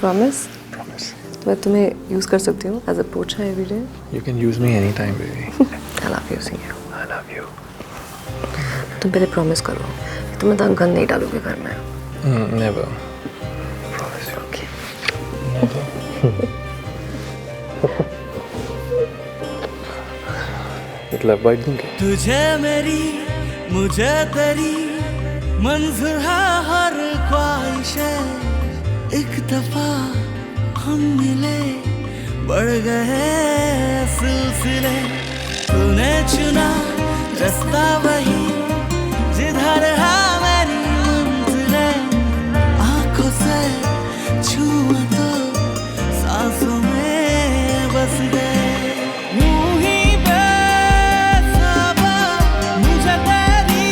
Speaker 3: Promise?
Speaker 5: Promise.
Speaker 3: मैं तुम्हें यूज कर सकती हूँ as a पोछा every day.
Speaker 5: You can use me anytime, baby.
Speaker 3: I love using you.
Speaker 5: I love you.
Speaker 3: तुम पहले प्रॉमिस करो तुम्हें तो गंद नहीं डालोगे घर में.
Speaker 5: Never. Promise you.
Speaker 3: Okay.
Speaker 5: Never. एक लव बाइट दूंगी.
Speaker 6: तुझे मेरी मुझे तेरी मंजूर है हर ख्वाहिश है. एक दफा हम मिले बढ़ गए सिलसिले. तूने चुना रास्ता वही जिधर है मेरी मंजिलें. आंखों से छुआ तो सांसों में बस गए. यूं ही बेसब्र मुझे तेरी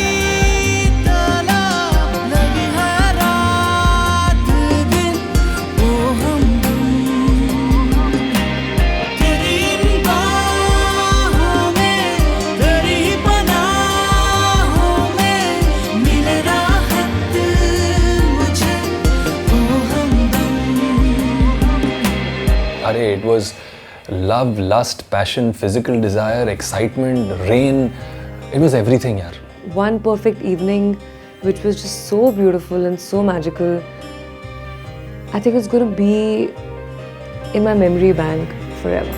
Speaker 6: तलब लगी है रात दिन. ओ हमदम तेरी इन बाहों में तेरी पनाहों में मिले राहत मुझे. ओ हमदम.
Speaker 1: अरे it was love, lust, passion, physical desire, excitement, rain. It was everything यार.
Speaker 3: One perfect evening which was just so beautiful and so magical. I think it's going to be in my memory bank forever.